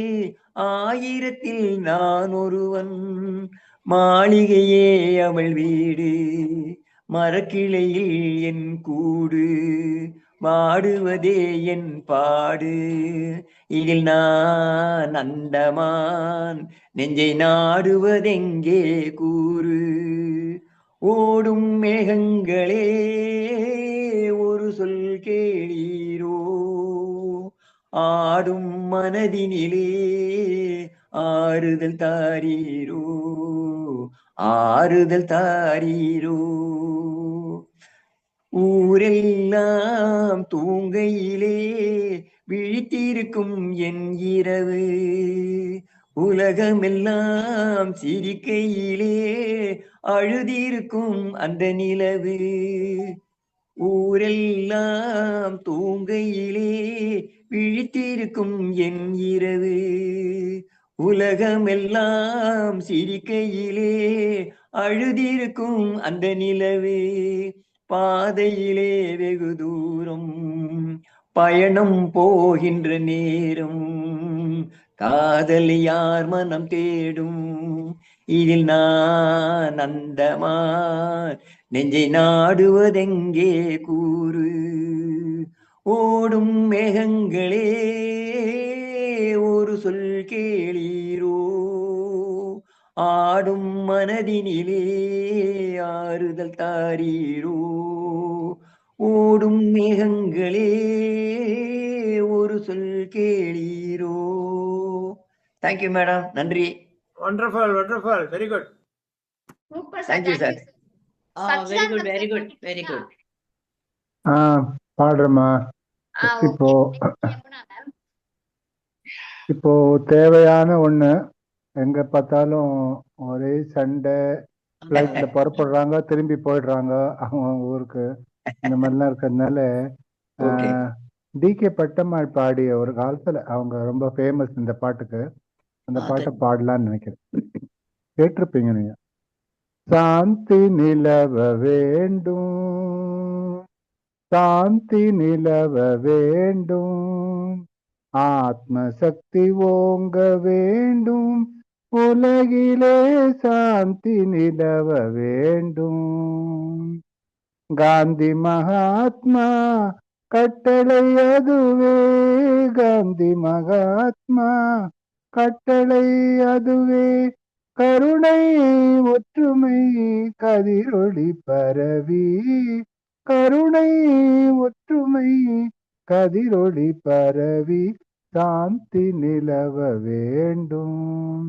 1000ல் நான் ஒருவன். மாளிகையே அவள் வீடு, மரக்கிளையில் என் கூடு, வாடுவதே என் பாடு. இதில் நான் அந்தமான், நெஞ்சை நாடுவதெங்கே கூறு. ஓடும் மேகங்களே ஒரு சொல் கேளீரோ, ஆடும் மனதினிலே ஆறுதல் தாரீரோ, ஆறுதல் தாரீரோ. ஊரெல்லாம் தூங்கையிலே விழித்திருக்கும் என் இரவு, உலகமெல்லாம் சிரிக்கையிலே அழுதிருக்கும் அந்த நிலவு. ஊரெல்லாம் தூங்கையிலே விழித்திருக்கும் என் இரவு, உலகமெல்லாம் சிரிக்கையிலே அழுதிருக்கும் அந்த நிலவு. பாதையிலே வெகு தூரம் பயணம் போகின்ற நேரம், காதல் யார் மனம் தேடும், இதில் நான் அந்தமான், நெஞ்சை நாடுவதெங்கே கூறு. ஓடும் மேகங்களே ஒரு சொல் கேளீரோ, ஆடும் மனதினிலே ஆறுதல் தாரீரோ. ஓடும் மேகங்களே ஒரு சொல் கேளீரோ. தேங்க்யூ மேடம், நன்றி. Wonderful, wonderful, very good. Super, sir. Thank you sir. Very good very good very good. பாடுறேம்மா. Okay. இப்போ தேவையான ஒண்ணு, எங்க பார்த்தாலும் ஒரே சண்டை, ஃப்ளைட்ல புறப்படுறாங்க திரும்பி போயிடுறாங்க அவங்க ஊருக்கு, இந்த மாதிரிலாம் இருக்கிறதுனால DK பட்டம்மாள் பாடிய ஒரு காலத்துல அவங்க ரொம்ப ஃபேமஸ் இந்த பாட்டுக்கு, அந்த பாட்டை பாடலான்னு நினைக்கிறேன். கேட்டிருப்பீங்க நீங்க. சாந்தி நிலவ வேண்டும், சாந்தி நிலவ வேண்டும், ஆத்ம சக்தி ஓங்க வேண்டும், உலகிலே சாந்தி நிலவ வேண்டும். காந்தி மகாத்மா கட்டளை அதுவே, காந்தி மகாத்மா கட்டளை அதுவே, கருணை ஒற்றுமை கதிரொளி பரவி, கருணை ஒற்றுமை கதிரொளி பரவி, சாந்தி நிலவ வேண்டும்,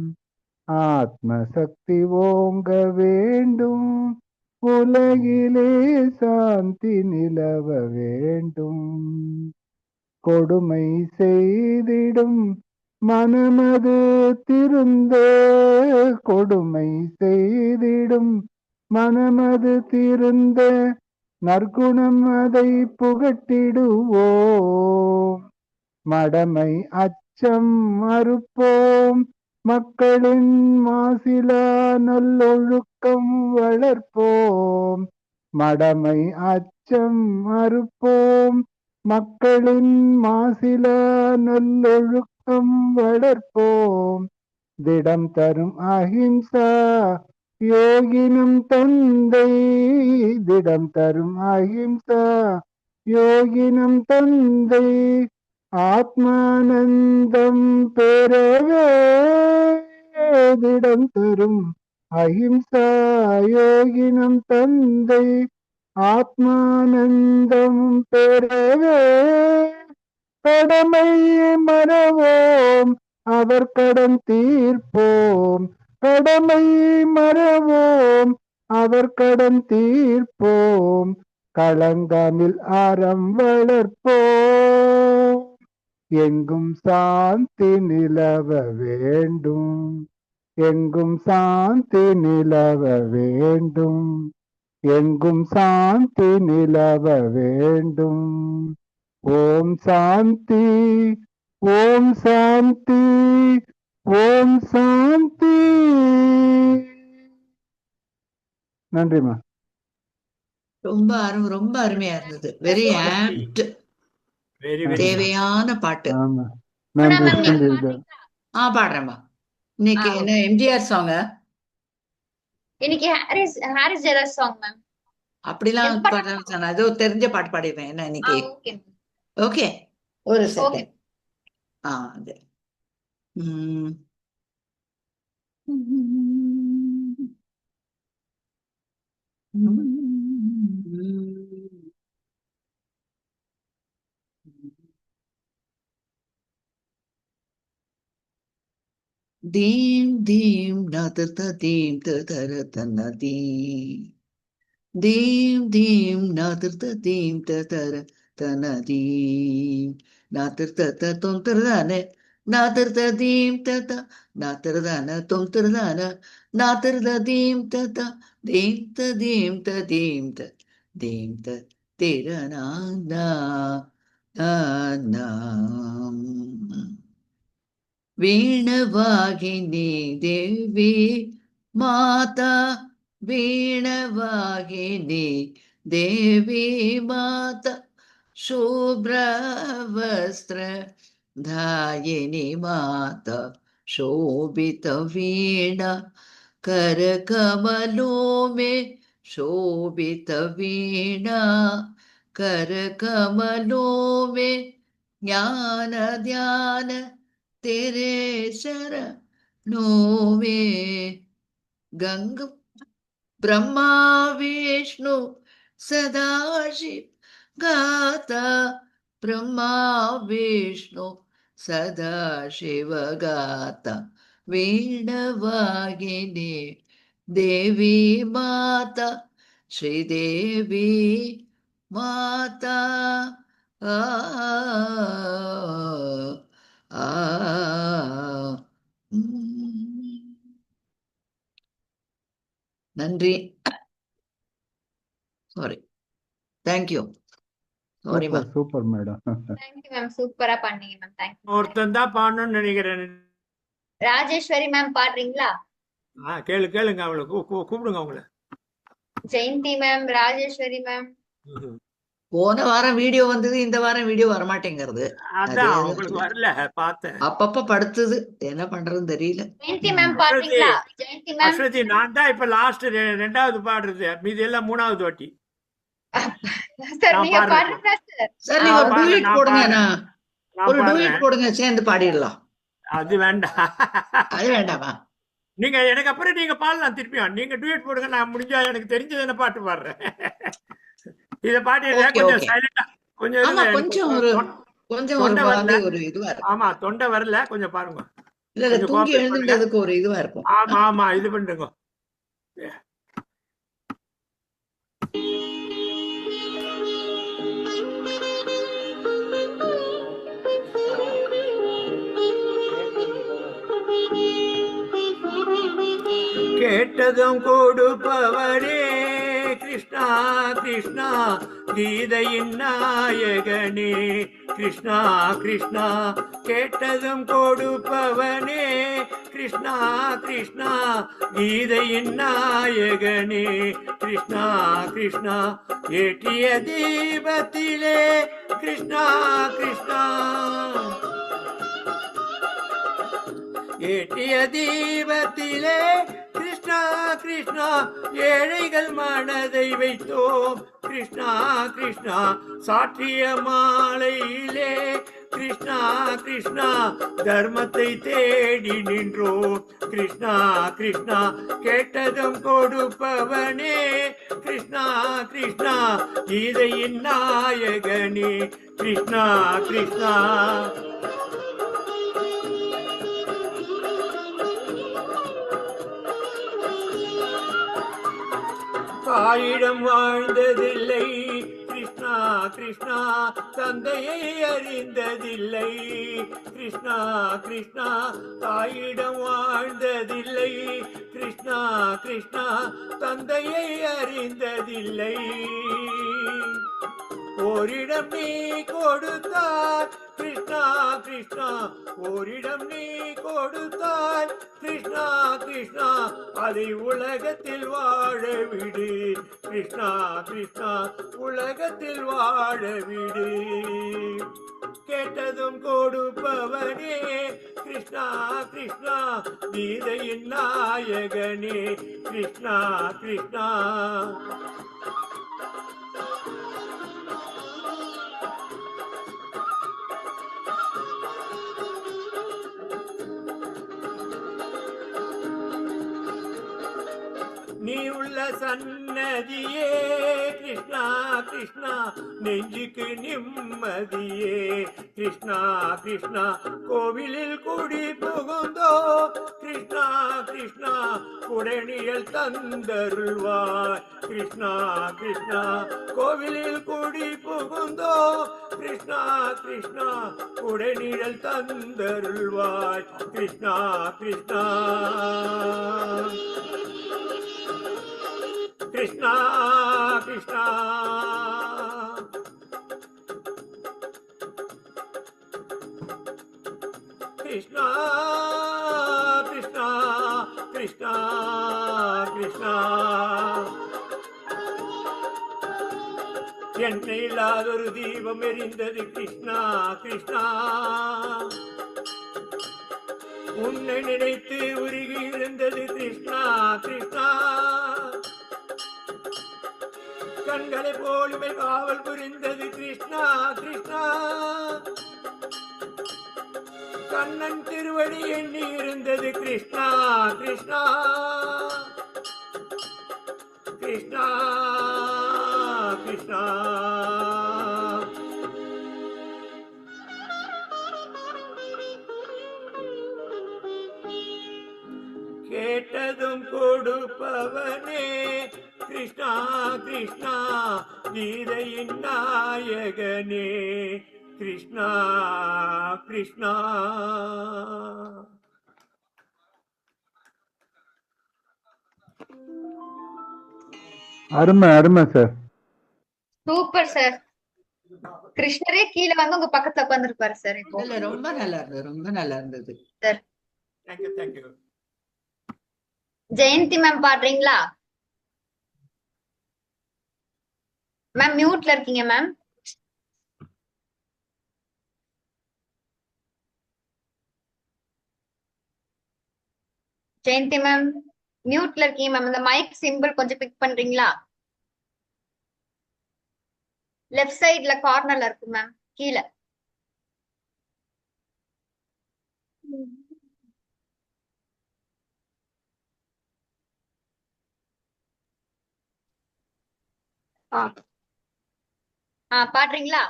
ஆத்ம சக்தி ஓங்க வேண்டும், உலகிலே சாந்தி நிலவ வேண்டும். கொடுமை செய்திடும் மனமது திருந்த, கொடுமை செய்திடும் மனமது திருந்த, நற்குணம் அதை புகட்டிடுவோம். மடமை அச்சம் மறுப்போம், மக்களின் மாசிலா நல்லொழுக்கம் வளர்ப்போம். மடமை அச்சம் மறுப்போம், மக்களின் மாசிலா நல்லொழுக்கம் வளர்ப்போம். திடம் தரும் அஹிம்சா யோகினும் தந்தை, திடம் தரும் அஹிம்சா யோகினும் தந்தை, ஆத்மானந்தம் பெறவே திடம் தரும் அஹிம்சா யோகினும் தந்தை, ஆத்மானந்தம் பெறவே கடமை மறவோம், அவர் கடன் தீர்ப்போம். கடமை மறவோம், அவர் கடன் தீர்ப்போம். களங்கமில் அறம் வளர்ப்போம். எங்கும் சாந்தி நிலவ வேண்டும், எங்கும் சாந்தி நிலவ வேண்டும், எங்கும் சாந்தி நிலவ வேண்டும். ஓம் சாந்தி, ஓம் சாந்தி, ஓம் சாந்தி. நன்றிம்மா. ரொம்ப அருமையா இருந்தது. வெரி ஆப்ட், வெரி வெரி தேவையான பாட்டு. ஆமா, நன்றி. பாடுறேம்மா. இன்னைக்கு என்ன எம்ஜிஆர் சாங்? இன்னைக்கு ஹாரிஸ் ஜெயராஜ் சாங் மேம். அப்படிலாம் பாடுறேன், ஏதோ தெரிஞ்ச பாட்டு பாடிடுவேன் என்ன இன்னைக்கு. ஓகே, ஒரு செகண்ட். அது தீம் தீம் நதத தீம் ததர தன தீம் தீம் தீம் நதத தீம் ததர தன தீம் நாத்திருத்த தொந்தரதான நாத்திருத்த தீம் தத நாத்திரதான தொந்தரதான நாத்திருத தீம் தத தீம் த தீம் த தீம் த தீம் த திரணாம் வீணவாகினி தேவி மாதா வீணவாகினி தேவி மாதா शुभ्रवस्त्र धायिनी माता शोभित वीणा करकमलों में शोभित वीणा करकमलों में ज्ञान ध्यान तेरे शरणों में गंग ब्रह्मा विष्णु सदाशिव गाता ब्रह्मा विष्णु सदाशिव गाता वीणवागिनी देवी माता श्रीदेवी माता நன்றி. Sorry, thank you. Sorry ma'am. Super madam. Thank you ma'am, சூப்பரா பண்ணீங்க மேம். தேங்க்யூ. ஒருத்தன் தான் பாடணும்னு நினைக்கிறேன். ராஜேஸ்வரி மேம் பாடுறீங்களா? கேளுங்க, அவளை கூப்பிடுங்க அவங்கள. Jayanthi ma'am, Rajeswari ma'am. போன வாரம் வீடியோ வந்தது, இந்த வாரம் வீடியோ வரமாட்டேங்கிறது. அப்பப்ப படுத்துது, என்ன பண்றதுன்னு தெரியல. ஜெயந்தி மேம் பாடுறீங்களா? ஜெயந்தி மேம். அஸ்வதி, நான் தான் இப்ப லாஸ்ட் 2வது பாடுறது, மீதி எல்லாம் 3வது வாட்டி. சார் நீங்க பாடுறீங்களா சார்? சார் நீங்க ஒரு டூயட் போடுங்க, ஒரு டூயட் போடுங்க, சேர்ந்து பாடிடலாம். அது வேண்டாம். அது வேண்டாமா? நீங்க எனக்கு அப்புறம் நீங்க பாடலாம் திருப்பியும். நீங்க டூயட் போடுங்க, நான் முடிஞ்சா எனக்கு தெரிஞ்சது என்ன பாட்டு பாடுறேன். இத பாடிடுறேன். கொஞ்சம் சைலண்டா, கொஞ்சம் ஒரு இதுவா இருக்கு. ஆமா, தொண்டை வரல, கொஞ்சம் பாருங்க. இல்ல தூங்கி எழுந்துட்டதுக்கு ஒரு இதுவா இருக்கும். ஆமா, இது பண்ணுங்க. கேட்டதும் கொடுப்பவரே கிருஷ்ணா கிருஷ்ணா, கீதையின் நாயகனே கிருஷ்ணா கிருஷ்ணா, கேட்டதும் கொடுப்பவனே கிருஷ்ணா கிருஷ்ணா, கீதையின் நாயகனே கிருஷ்ணா கிருஷ்ணா, ஏற்றிய தீபத்திலே கிருஷ்ணா கிருஷ்ணா, ஏற்றிய தீபத்திலே கிருஷ்ணா கிருஷ்ணா, ஏழைகள் மனதை வைத்தோம் கிருஷ்ணா கிருஷ்ணா, சாற்றிய மாலையிலே கிருஷ்ணா கிருஷ்ணா, தர்மத்தை தேடி நின்றோம் கிருஷ்ணா கிருஷ்ணா, கேட்டதும் கொடுப்பவனே கிருஷ்ணா கிருஷ்ணா, கீதையின் நாயகனே கிருஷ்ணா கிருஷ்ணா. தாயிடம் வாழ்ந்ததில்லை கிருஷ்ணா கிருஷ்ணா, தந்தையை அறிந்ததில்லை கிருஷ்ணா கிருஷ்ணா, தாயிடம் வாழ்ந்ததில்லை கிருஷ்ணா கிருஷ்ணா, தந்தையை அறிந்ததில்லை. ஓரிடம் நீ கொடுத்தாய் கிருஷ்ணா கிருஷ்ணா, ஓரிடம் நீ கொடுத்தாய் கிருஷ்ணா கிருஷ்ணா, அதை உலகத்தில் வாழ விடு கிருஷ்ணா கிருஷ்ணா, உலகத்தில் வாழ விடு. கேட்டதும் கொடுப்பவனே கிருஷ்ணா கிருஷ்ணா, கீதையின் நாயகனே கிருஷ்ணா கிருஷ்ணா. நீ உள்ள சன்னதியே கிருஷ்ணா கிருஷ்ணா, நெஞ்சுக்கு நிம்மதியே கிருஷ்ணா கிருஷ்ணா, கோவிலில் குடி புகுந்தோ கிருஷ்ணா கிருஷ்ணா, குடநிழல் தந்தருள்வாய் கிருஷ்ணா கிருஷ்ணா, கோவிலில் குடி புகுந்தோ கிருஷ்ணா கிருஷ்ணா, குடநிழல் தந்தருள்வாய் கிருஷ்ணா கிருஷ்ணா. கிருஷ்ணா கிருஷ்ணா, கிருஷ்ணா கிருஷ்ணா, கிருஷ்ணா கிருஷ்ணா. எண்ணெய் இல்லாதொரு தீபம் எரிந்தது கிருஷ்ணா கிருஷ்ணா, உன்னை நினைத்து உருகி இருந்தது கிருஷ்ணா கிருஷ்ணா. கண்களை போலுமை காவல் புரிந்தது கிருஷ்ணா கிருஷ்ணா, கண்ணன் திருவடி எண்ணி இருந்தது கிருஷ்ணா கிருஷ்ணா. கிருஷ்ணா கிருஷ்ணா, கேட்டதும் கொடுப்பவனே கிருஷ்ணா கிருஷ்ணா, கீதையின் நாயகனே கிருஷ்ணா கிருஷ்ணா. அருமை அருமை சார். Super sir. கிருஷ்ணரே கீழே வந்து உங்க பக்கத்துல உட்கார்ந்துருப்பாரு சார். இப்போ இல்ல ரொம்ப நல்லா இருந்தது, ரொம்ப நல்லா இருந்தது sir. Thank you thank you. Jayanthi ma'am பாடுறீங்களா மேம்? மியூட்ல இருக்கீங்க மேம். ஜெயந்தி மேம் மியூட்ல இருக்கீங்க மேம். இந்த மைக் சிம்பிள் கொஞ்சம் பிக் பண்றீங்களா? லெஃப்ட் சைடுல கார்னர்ல இருக்கு மேம், கீழே. பாடுறீங்களா?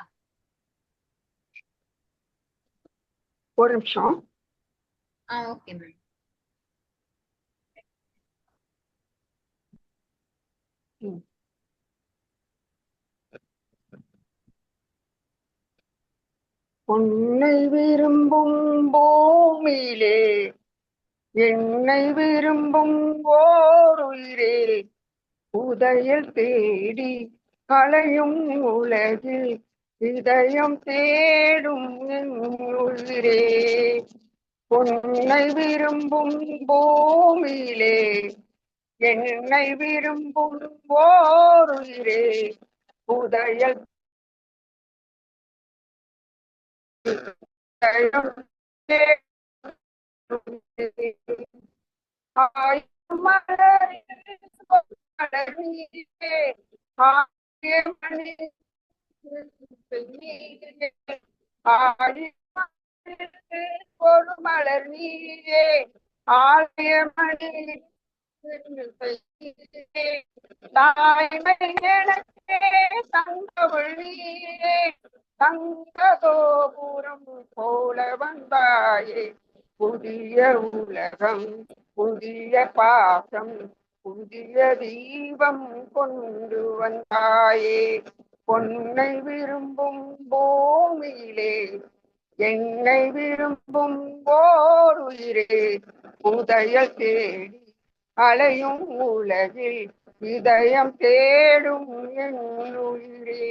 ஒரு நிமிஷம். Okay ma'am. உன்னை விரும்பும் பூமியிலே என்னை விரும்பும் ஓருயிரே, உதயல் தேடி அலையும் உலகில் இதயம் தேடும் என் உயிரே. உன்னை விரும்பும் பூமியிலே என்னை விரும்பும் ஓருயிரே, உதயல் ஒரு மலர் நீரே, ஆலயமணி தாய்மை எனக்கே தங்கவள் நீரே, தங்க கோபுரம் போல வந்தாயே, புதிய உலகம் புதிய பாசம் புதிய தீபம் கொண்டு வந்தாயே. பொன்னை விரும்பும் பூமியிலே என்னை விரும்பும் ஓர் உயிரே, உதய தேடி அலையும் உலகில் இதயம் தேடும் என் உயிரே.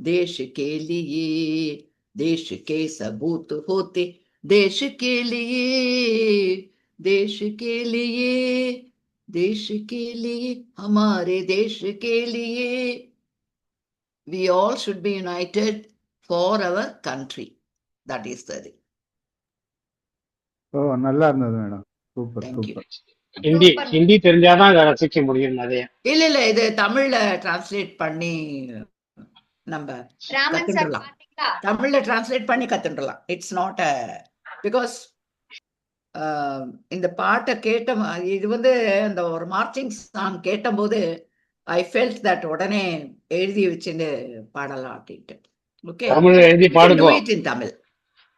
देश के लिए देश के सबूत होते देश के लिए देश के लिए देश के लिए हमारे देश के लिए we all should be united for our country. That is the thing. ஓ நல்லா இருந்தது madam. Super Thank you. Super. Hindi தெரிஞ்சாதான் அதை ரசிக்க முடியும் நிறைய. இல்ல இது தமிழ்ல டிரான்ஸ்லேட் பண்ணி நம்ம ராமன் சார் கத்துடலாம். பாத்தீங்களா? தமிழ்ல டிரான்ஸ்லேட் பண்ணி கத்துடலாம். இட்ஸ் நாட் அ பிகாஸ் இந்த பாட்டை கேட்ட இது வந்து அந்த ஒரு மார்ச்சிங் சாங் கேட்டபோது ஐ ஃபெல்ட் தட் உடனே எழுதி வச்சுட்டு பாடலாம் அப்படின்ட்டு. ஓகே, தமிழ் எழுதி பாடுங்க. இன் தமிழ்.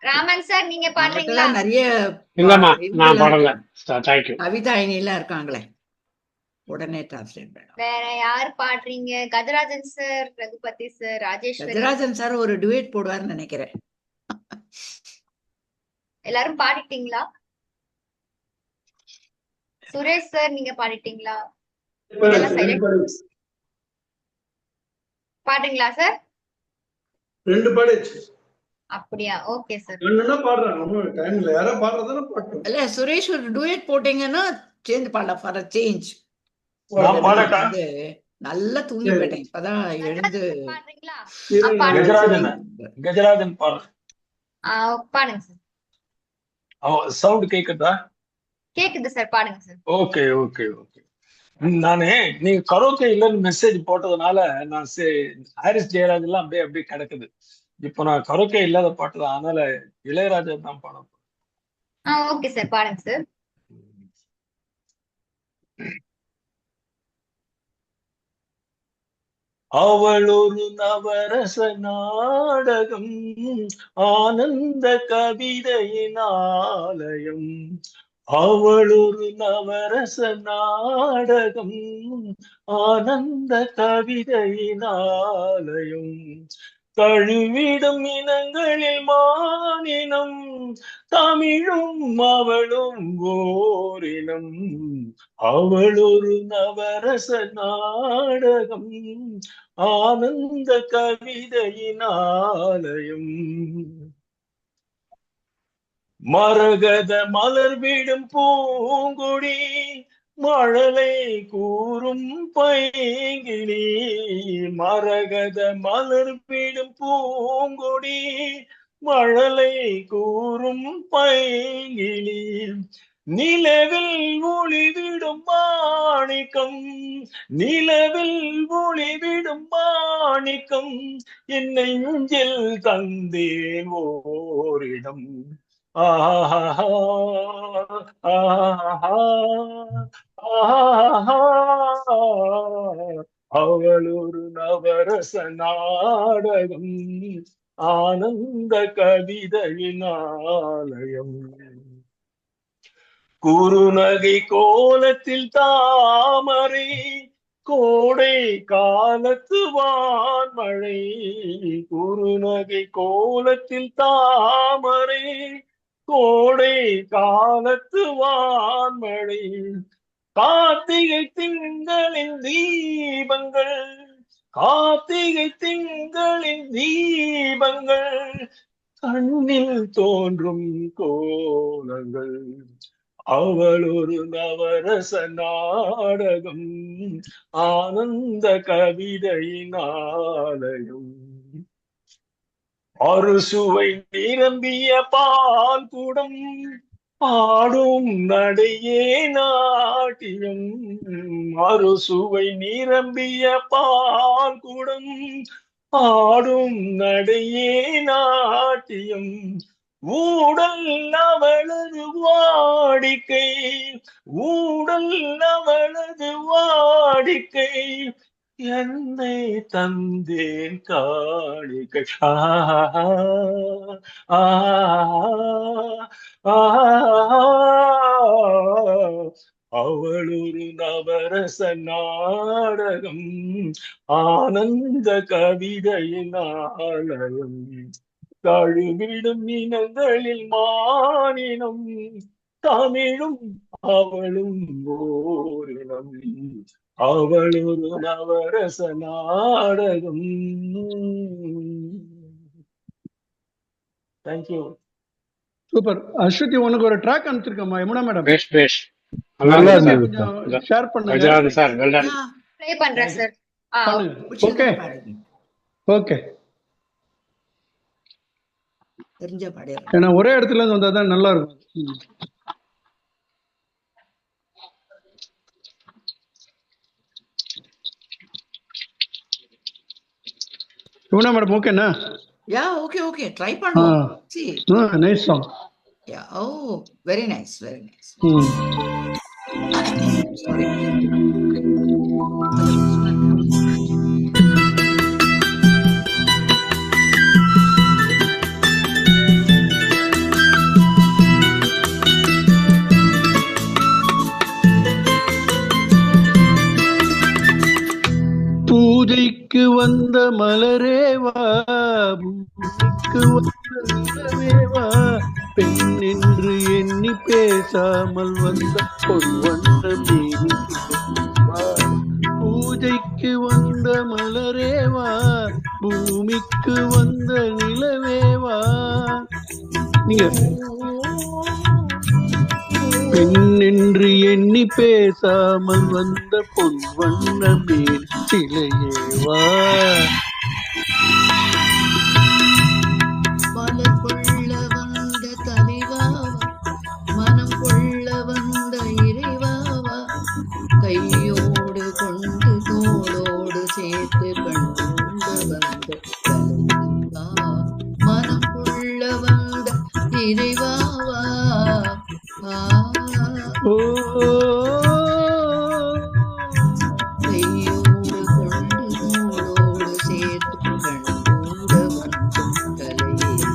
ராமன் சார் நீங்க பாடுறீங்களா? நிறைய இல்லம்மா நான் பாடல. தேங்க்யூ. கவிதா இனிலாம் இருக்காங்களே, உடனே டிரான்ஸ்லேட் பண்ணலாம். வேற யார் பாடுறீங்க? Gajarajan sir, Raghupathi sir, Rajeswari. Gajarajan sir ஒரு டுவேட் போடுவார்னு நினைக்கிறேன். எல்லாரும் பாடிட்டீங்களா? சுரேஷ் சார் நீங்க பாடிட்டீங்களா? பாடுறீங்களா சார்? 2 பாடிச்சு. அப்படியா? Okay sir. என்னன்னா பாடுறாங்க டைம்ல யாரா பாடுறதானே பாட்டு. இல்ல சுரேஷ் ஒரு டுவேட் போட்டீங்கன்னா சேஞ்ச் பண்ணலாம் ஃபார் அ சேஞ்ச். நல்லா தூங்கி போயிட்டேன், இப்பதான் எழுந்து. கஜராஜன் பாடுங்க சார். சவுண்ட் கேக்குதா? கேக்குது சார், பாடுங்க சார். Okay okay okay. நானு நீங்க கரோக்கே இல்லன்னு மெசேஜ் போட்டதுனால நான் ஹாரிஸ் ஜெயராஜ் எல்லாம் அப்படியே அப்படியே கிடக்குது. இப்போ நான் கரோக்கே இல்லாத பாட்டு தான், அதனால இளையராஜா தான் பாடம். ஓகே சார், பாடுங்க சார். அவள் ஒரு நவரச நாடகம், ஆனந்த கவிதையின் ஆலயம். அவள் ஒரு நவரச நாடகம், ஆனந்த கவிதையின் ஆலயம். தழுவிடும் இனங்களில் மானினம், தமிழும் அவளும் ஓரினம். அவள் ஒரு நவரச நாடகம், ஆனந்த கவிதையின் ஆலயம். மரகத மலர் விடும் பூங்குடி, மழலை கூறும் பைங்கிளி. மரகத மலர் விடும் பூங்குடி, மழலை கூறும் பைங்கிளி. நிலவில் ஒளிவிடும் மாணிக்கம், நிலவில் ஒளிவிடும் மாணிக்கம். என்னை நெஞ்சில் தந்தேன் ஓரிடம். ஆஹா ஆஹா ஆஹா. அவள் ஒரு நவரச நாடகம், ஆனந்த கவிதையின் ஆலயம். குறுநகை கோலத்தில் தாமரை, கோடை காலத்து வான்மழை. குறுநகை கோலத்தில் தாமரை, கோடை காலத்து வான்மழை. கார்த்திகை திங்களின் தீபங்கள், கார்த்திகை திங்களின் தீபங்கள். கண்ணில் தோன்றும் கோலங்கள். அவள் ஒரு நவரச நாடகம், ஆனந்த கவிதையின் ஆலயம். அறுசுவை நிரம்பிய பால் குடம், ஆடும் நடையே நாட்டியம். அறுசுவை நிரம்பிய பால் குடம், ஆடும் நடையே நாட்டியம். ஊடல் அவளது வாடிக்கை, ஊடல் அவளது வாடிக்கை. என்னை தந்தேன் காணிக்கை. அவள் ஒரு நவரச நாடகம், ஆனந்த கவிதையின் ஆலயம். தழுவிடும் இனங்களில் மானினம், தமிழும் அவளும் ஓரினம். அவள் ஒரு நவரச நாடகம். தேங்க்யூ. சூப்பர். அஸ்வதி உனக்கு ஒரு ட்ராக் அனுப்பிச்சிருக்கேம்மா யமுனா மேடம். பேஷ் நல்லா கொஞ்சம் ஷேர் பண்ணுங்க. Gajanan sir well done. Play பண்றேன் சார். Okay okay. தெரிஞ்ச பாடிடுறேன். ஏன்னா ஒரே இடத்துல இருந்து வந்தா தான் நல்லா இருக்கும். யமுனா மேடம் ஓகேண்ணா? யா ஓகே ஓகே ட்ரை பண்ணுவோம். see nice song. yeah oh very nice sorry. பூஜைக்கு வந்த மலரேவா, பூஜைக்கு வந்த நிலவேவா, பெண் என்று எண்ணி பேசாமல் வந்த பொன்வண்ண மேனிவா. பூஜைக்கு வந்த மலரேவா, பூமிக்கு வந்த நிலவேவா. நீங்க பெண் என்று எண்ணி பேசாமல் வந்த பொன் வண்ண மேல் சிலையேவா. மலர் கொள்ள வந்த தலைவாவா, மனம் கொள்ள வந்த இறைவாவா, கையோடு கொண்டு தோளோடு சேர்த்து கண்டு வந்த தலைவா, மனம் கொள்ள வந்த இறைவாவா. கையோடு கொண்டு தோளோடு சேர்த்து கண்டு வந்த தலைவா.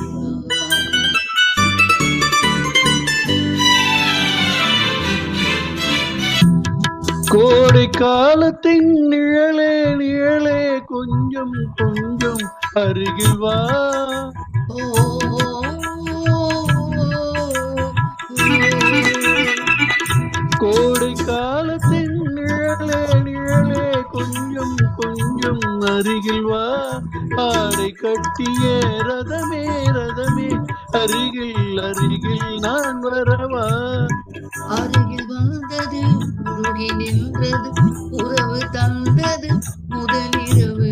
கோடை காலத்தின் நிழலே நிழலே கொஞ்சம் கொஞ்சம் அருகில் வா. கோடை காலத்தின் நிழலே நிழலே கொஞ்சம் கொஞ்சம் அருகில் வா. ஆடை கட்டிய ரதமே ரதமே அருகில் அருகில் நான் வரவா. அருகில் வந்தது உருகி நின்றது உறவு தந்தது முதலிரவு.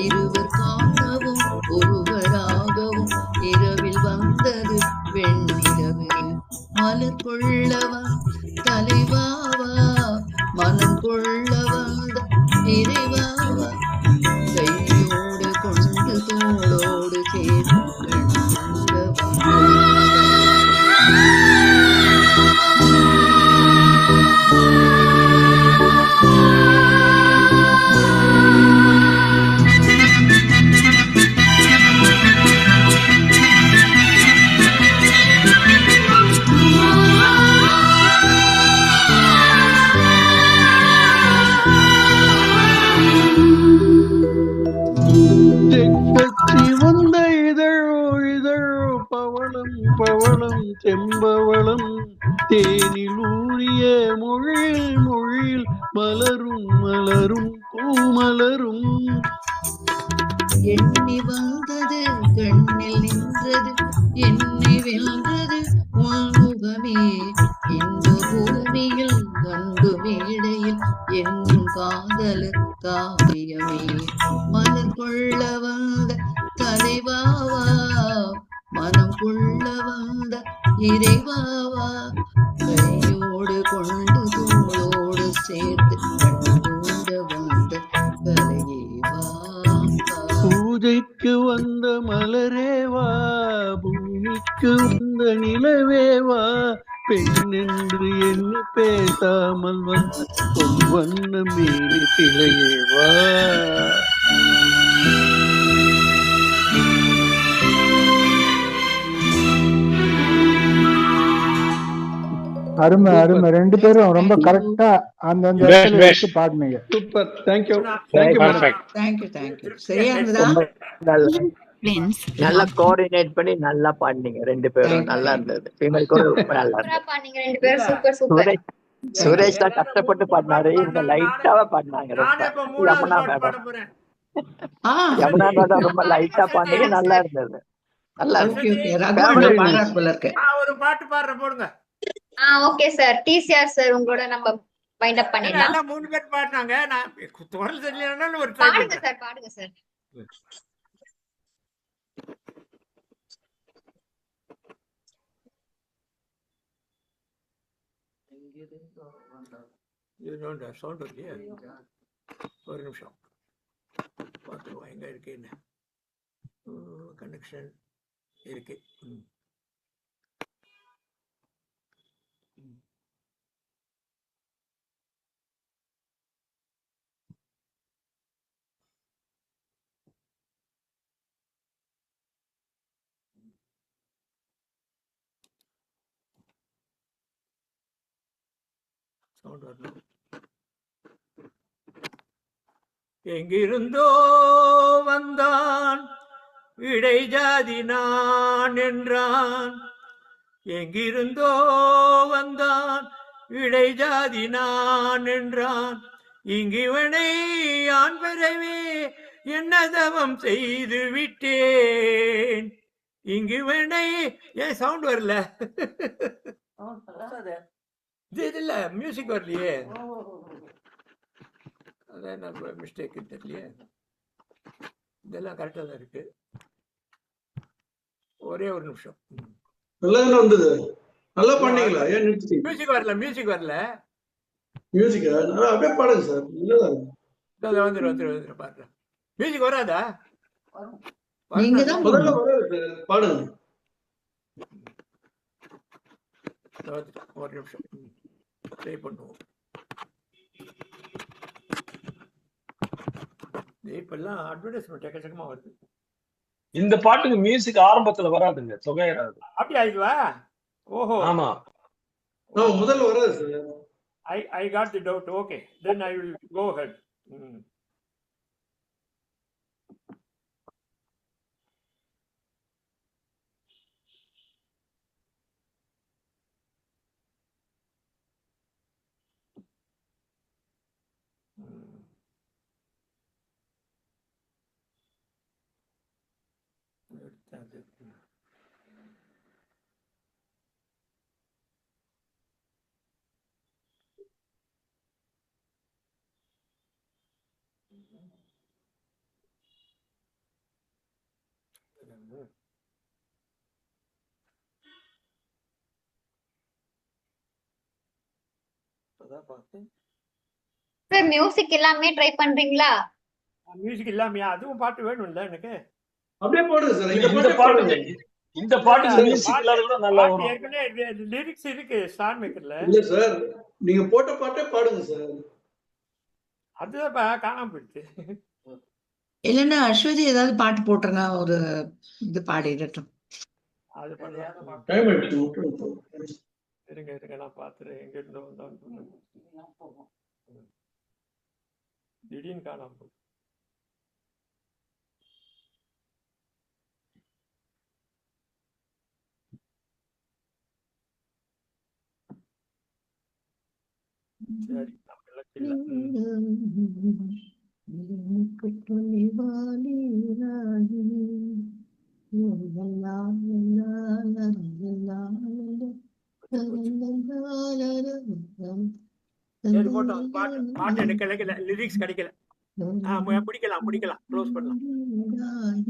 இருவர் காணவும் ஒருவராகவும் இரவில் வந்தது வெண்ணிலவு. மலர் கொள்ளவா தலைவாவா, மனம் கொள்ள வந்த இறைவாவா, கையோடு கொண்டு தோளோடு சேர்த்து தெக்கத்தி வந்த இதழோ இதழோ பவளம் பவளம் செம்பவளம் தேனில் ஊறிய மொழியில் மொழியில் மலரும் மலரும் பூமலரும். எண்ணி வந்தது கண்ணில் நின்றது என்னை வென்றது உள்முகமே. இந்த பூமியில் கண்டு மேடையில் என்னும் காதலர் காவியமே. மலர் கொள்ள வந்த தலைவாவா, மனம் கொள்ள வந்த இறைவாவா, கையோடு கொண்டு தோளோடு சேர்த்து கண்டு வந்த கலையேவா. பூஜைக்கு வந்த மலரேவா, பூமிக்கு வந்த நிலவேவா, பெண் என்று எண்ணி பேசாமல் வந்த பொன் வண்ண மேனி சிலையேவா. அருமை அருமை. ரெண்டு பேரும் ரொம்ப கரெக்டா அந்தந்த இடத்துல வச்சு பாடுனீங்க. Super. Thank you thank you madam. Thank you. சரியா இருந்ததா? நல்லா கோஆர்டினேட் பண்ணி நல்லா பாடுனீங்க ரெண்டு பேரும். நல்லா இருந்தது. ஃபீமேல் கூட ரொம்ப நல்லா இருந்தது. பாடுனீங்க ரெண்டு பேரும். Super super. சுரேஷ் தான் கஷ்டப்பட்டு பாடினாரு, இவங்க லைட்டாவா பாடினாங்க. நானே இப்ப ரொம்ப மூணாவது யமுனா பாட்டு பாட மேடம் போறேன். யமுனா மேடம் ரொம்ப லைட்டா பாடினீங்க, நல்லா இருந்தது. நல்லா ஓகே இருந்தது. ஓகே ரகுவண்ணா Family பாடுறார் போல இருக்கு. நான் ஒரு பாட்டு பாடுறேன் போடுங்க. Okay sir. டிசிஆர் சார் உங்களோட நம்ம வைண்ட் அப் பண்ணிடலாம். எல்லாம் 3 பேர் பாடினாங்க. நான் குரல் தெரியலனாலும் ஒரு ட்ரை பாடுங்க பண்றேன். சார், பாடுங்க சார். சவுண்ட் இல்லையா? ஒரு நிமிஷம் பார்த்துருவோம் எங்க இருக்குன்னு. கனெக்ஷன் இருக்கு. சவுண்ட் வரணும். எங்கிருந்தோ வந்தான் இடைஜாதி நான் என்றான், எங்கிருந்தோ வந்தான் இடைஜாதி நான் என்றான், இங்கிவனை ஆண் பெறவே என்ன தவம் செய்து விட்டேன், இங்கிவனை. ஏன் சவுண்ட் வரல? இது இல்ல மியூசிக் வரலையே, அதான் என்ன மிஸ்டேக் தெரியலையே. இதெல்லாம் கரெக்டா தான் இருக்கு. ஒரே ஒரு நிமிஷம். நல்லா வந்தது, நல்லா பண்ணீங்களா? ஏன் நிறுத்திட்டீங்க? மியூசிக் வரல, மியூசிக் வரல. மியூசிக்கா? அப்படியே பாடுங்க சார். வந்துடும் பாடுறேன். மியூசிக் வராதா? நீங்க தான் முதல்ல வராது சார், பாடுங்க. ஒரு நிமிஷம் ட்ரை பண்ணுவோம். இப்பெல்லாம் அட்வர்டைஸ்மெண்ட் எக்கச்சக்கமா வருது. இந்த பாட்டுக்கு மியூசிக் ஆரம்பத்துல வராதுங்க, தொகையராது. அப்படி ஆயிடுவா? ஓஹோ, ஆமா முதல்ல வராது sir. I got the doubt. Okay, then I will go ahead. Sir music எல்லாமே ட்ரை பண்றீங்களா? மியூசிக் இல்லாமையா? அதுவும் பாட்டு வேணும்ல எனக்கு. அப்படியே போடுங்க சார். இந்த பாட்டுங்க, இந்த பாட்டுக்கு மியூசிக் இல்லாத கூட நல்லா வரும். ஏற்கனவே லிரிக்ஸ் இருக்கு ஸ்டார் மேக்கர்ல. இல்ல சார், நீங்க போட்ட பாட்டே பாடுங்க சார். அதுதான் காணாம போயிடுச்சு. இல்லைன்னா அஸ்வதி ஏதாவது பாட்டு போட்டுருங்க, ஒரு இது பாடிடட்டும். அது பண்ணலாம். டைம் ஆயிடுச்சு. இருங்க நான் பாத்துறேன். எங்க இருந்து வந்தான்னு திடீர்னு காணாம போகுது. சரி, பாட்டு எனக்கு கிடைக்கல, லிரிக்ஸ் கிடைக்கல. முடிக்கலாம், க்ளோஸ் பண்ணலாம்.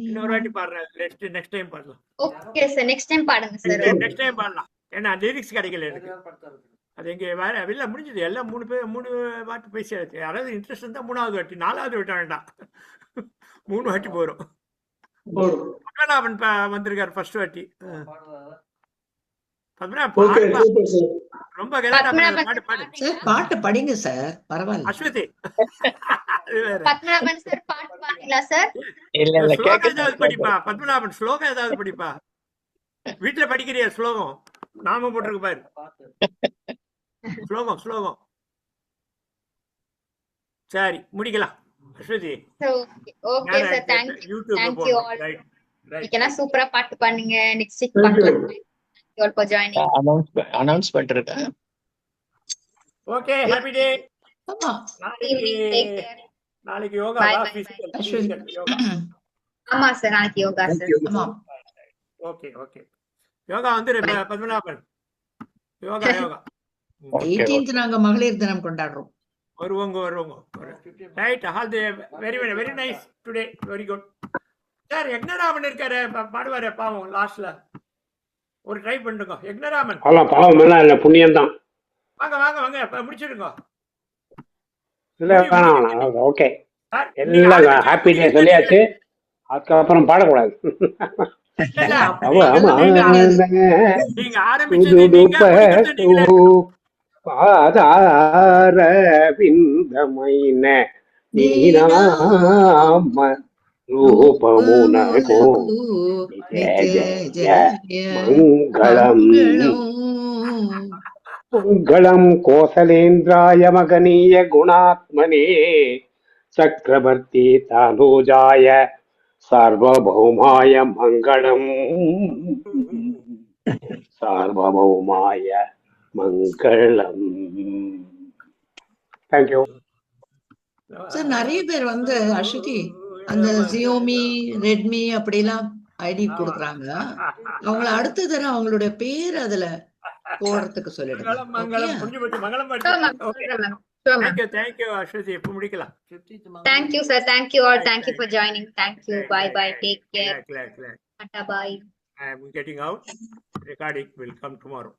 இன்னொரு வாட்டி பாடுறேன், நெக்ஸ்ட் டைம் பாடலாம். ஓகே சார், நெக்ஸ்ட் டைம் பாடுங்க சார். நெக்ஸ்ட் டைம் பாடலாம், ஏன்னா லிரிக்ஸ் கிடைக்கல எனக்கு. அது எங்க வேற இல்ல, முடிஞ்சது எல்லாம். 3 வாட்டி பேசியாச்சு. யாராவது இன்ட்ரெஸ்ட் இருந்தா 3வது வாட்டி, 4வது விட்ட வேண்டாம். 3 வாட்டி போறோம். பத்மநாபன் வந்திருக்காரு ஃபர்ஸ்ட் வாட்டி. ரொம்ப பாட்டு படிங்க சார், பரவாயில்ல. அஸ்வதி பத்மநாபன் சார் பாட்டு பாடுறீங்களா சார்? இல்ல ஏதாவது படிப்பா பத்மநாபன், ஸ்லோகம் ஏதாவது படிப்பா. வீட்டுல படிக்கிறியா ஸ்லோகம்? நாம போட்டிருக்கு பாரு, ஸ்லோகம். சரி, முடிக்கலாம் Aswathi. Okay sir, thank you all. நீங்க சூப்பரா பாட்டு பண்ணீங்க. நெக்ஸ்ட் வீக் பண்ணலாம். யூ ஆல் ஃபார் ஜாயினிங். அனௌன்ஸ் பண்ணிருக்கேன். Okay happy day. ஆமா Evening, take care. நாளைக்கு யோகா Bye, வா, bye, bye. Physical Ashwin yoga. ஆமா சார், நாளைக்கு யோகா சார். ஆமா ஓகே ஓகே. யோகா வந்துரு பத்மநாபன். யோகா யோகா. ஓகே 18th நாங்க மகளிர் தினம் கொண்டாடுறோம். வருவோங்க. Right, all the very nice today, very good. Sir Yagnaraman இருக்காரு, பாடுவாரு பாவம் லாஸ்ட்ல. ஒரு ட்ரை பண்ணுங்க யக்னராமன். அதெல்லாம் பாவம் எல்லாம் இல்லை, புண்ணியம் தான். வாங்க முடிச்சிருங்க. இல்லை வேணாம், ஓகே. சார் எல்லாம் ஹாப்பி டே சொல்லியாச்சு, அதுக்கப்புறம் பாடக்கூடாது. இல்ல ஆமா ஆமா நீங்க ஆரம்பிச்சது நீங்க, முடிக்கிறது நீங்களே. பாதார விந்தமைன நீனாம ரூபமுனகோ மங்களம் மங்களம் கோசலேந்திராய மகனீய குணாத்மனே சக்கரவர்த்தி தனுஜாய சார்வபௌமாய மங்களம் சார்வபௌமாய மங்களம். Thank you sir. நிறைய பேர் வந்து அஸ்வதி அந்த ஜியோமி ரெட்மி அப்படிலாம் ஐடி கொடுக்குறாங்க. அவங்கள அடுத்த தடவை அவங்களுடைய பேர் அதுல போடுறதுக்கு சொல்லிடுங்க. மங்களம் முடிஞ்சு போச்சு. மங்களம் Sure, ma'am. Okay. Sure, ma'am. Sure, ma'am. Thank you Aswathi. எப்போ முடிக்கலாம்? Thank you, sir. Thank you all. Thank you for joining. Thank you. Bye, bye. Take care. Glad. Tata, bye. I am getting out. Recording will come tomorrow.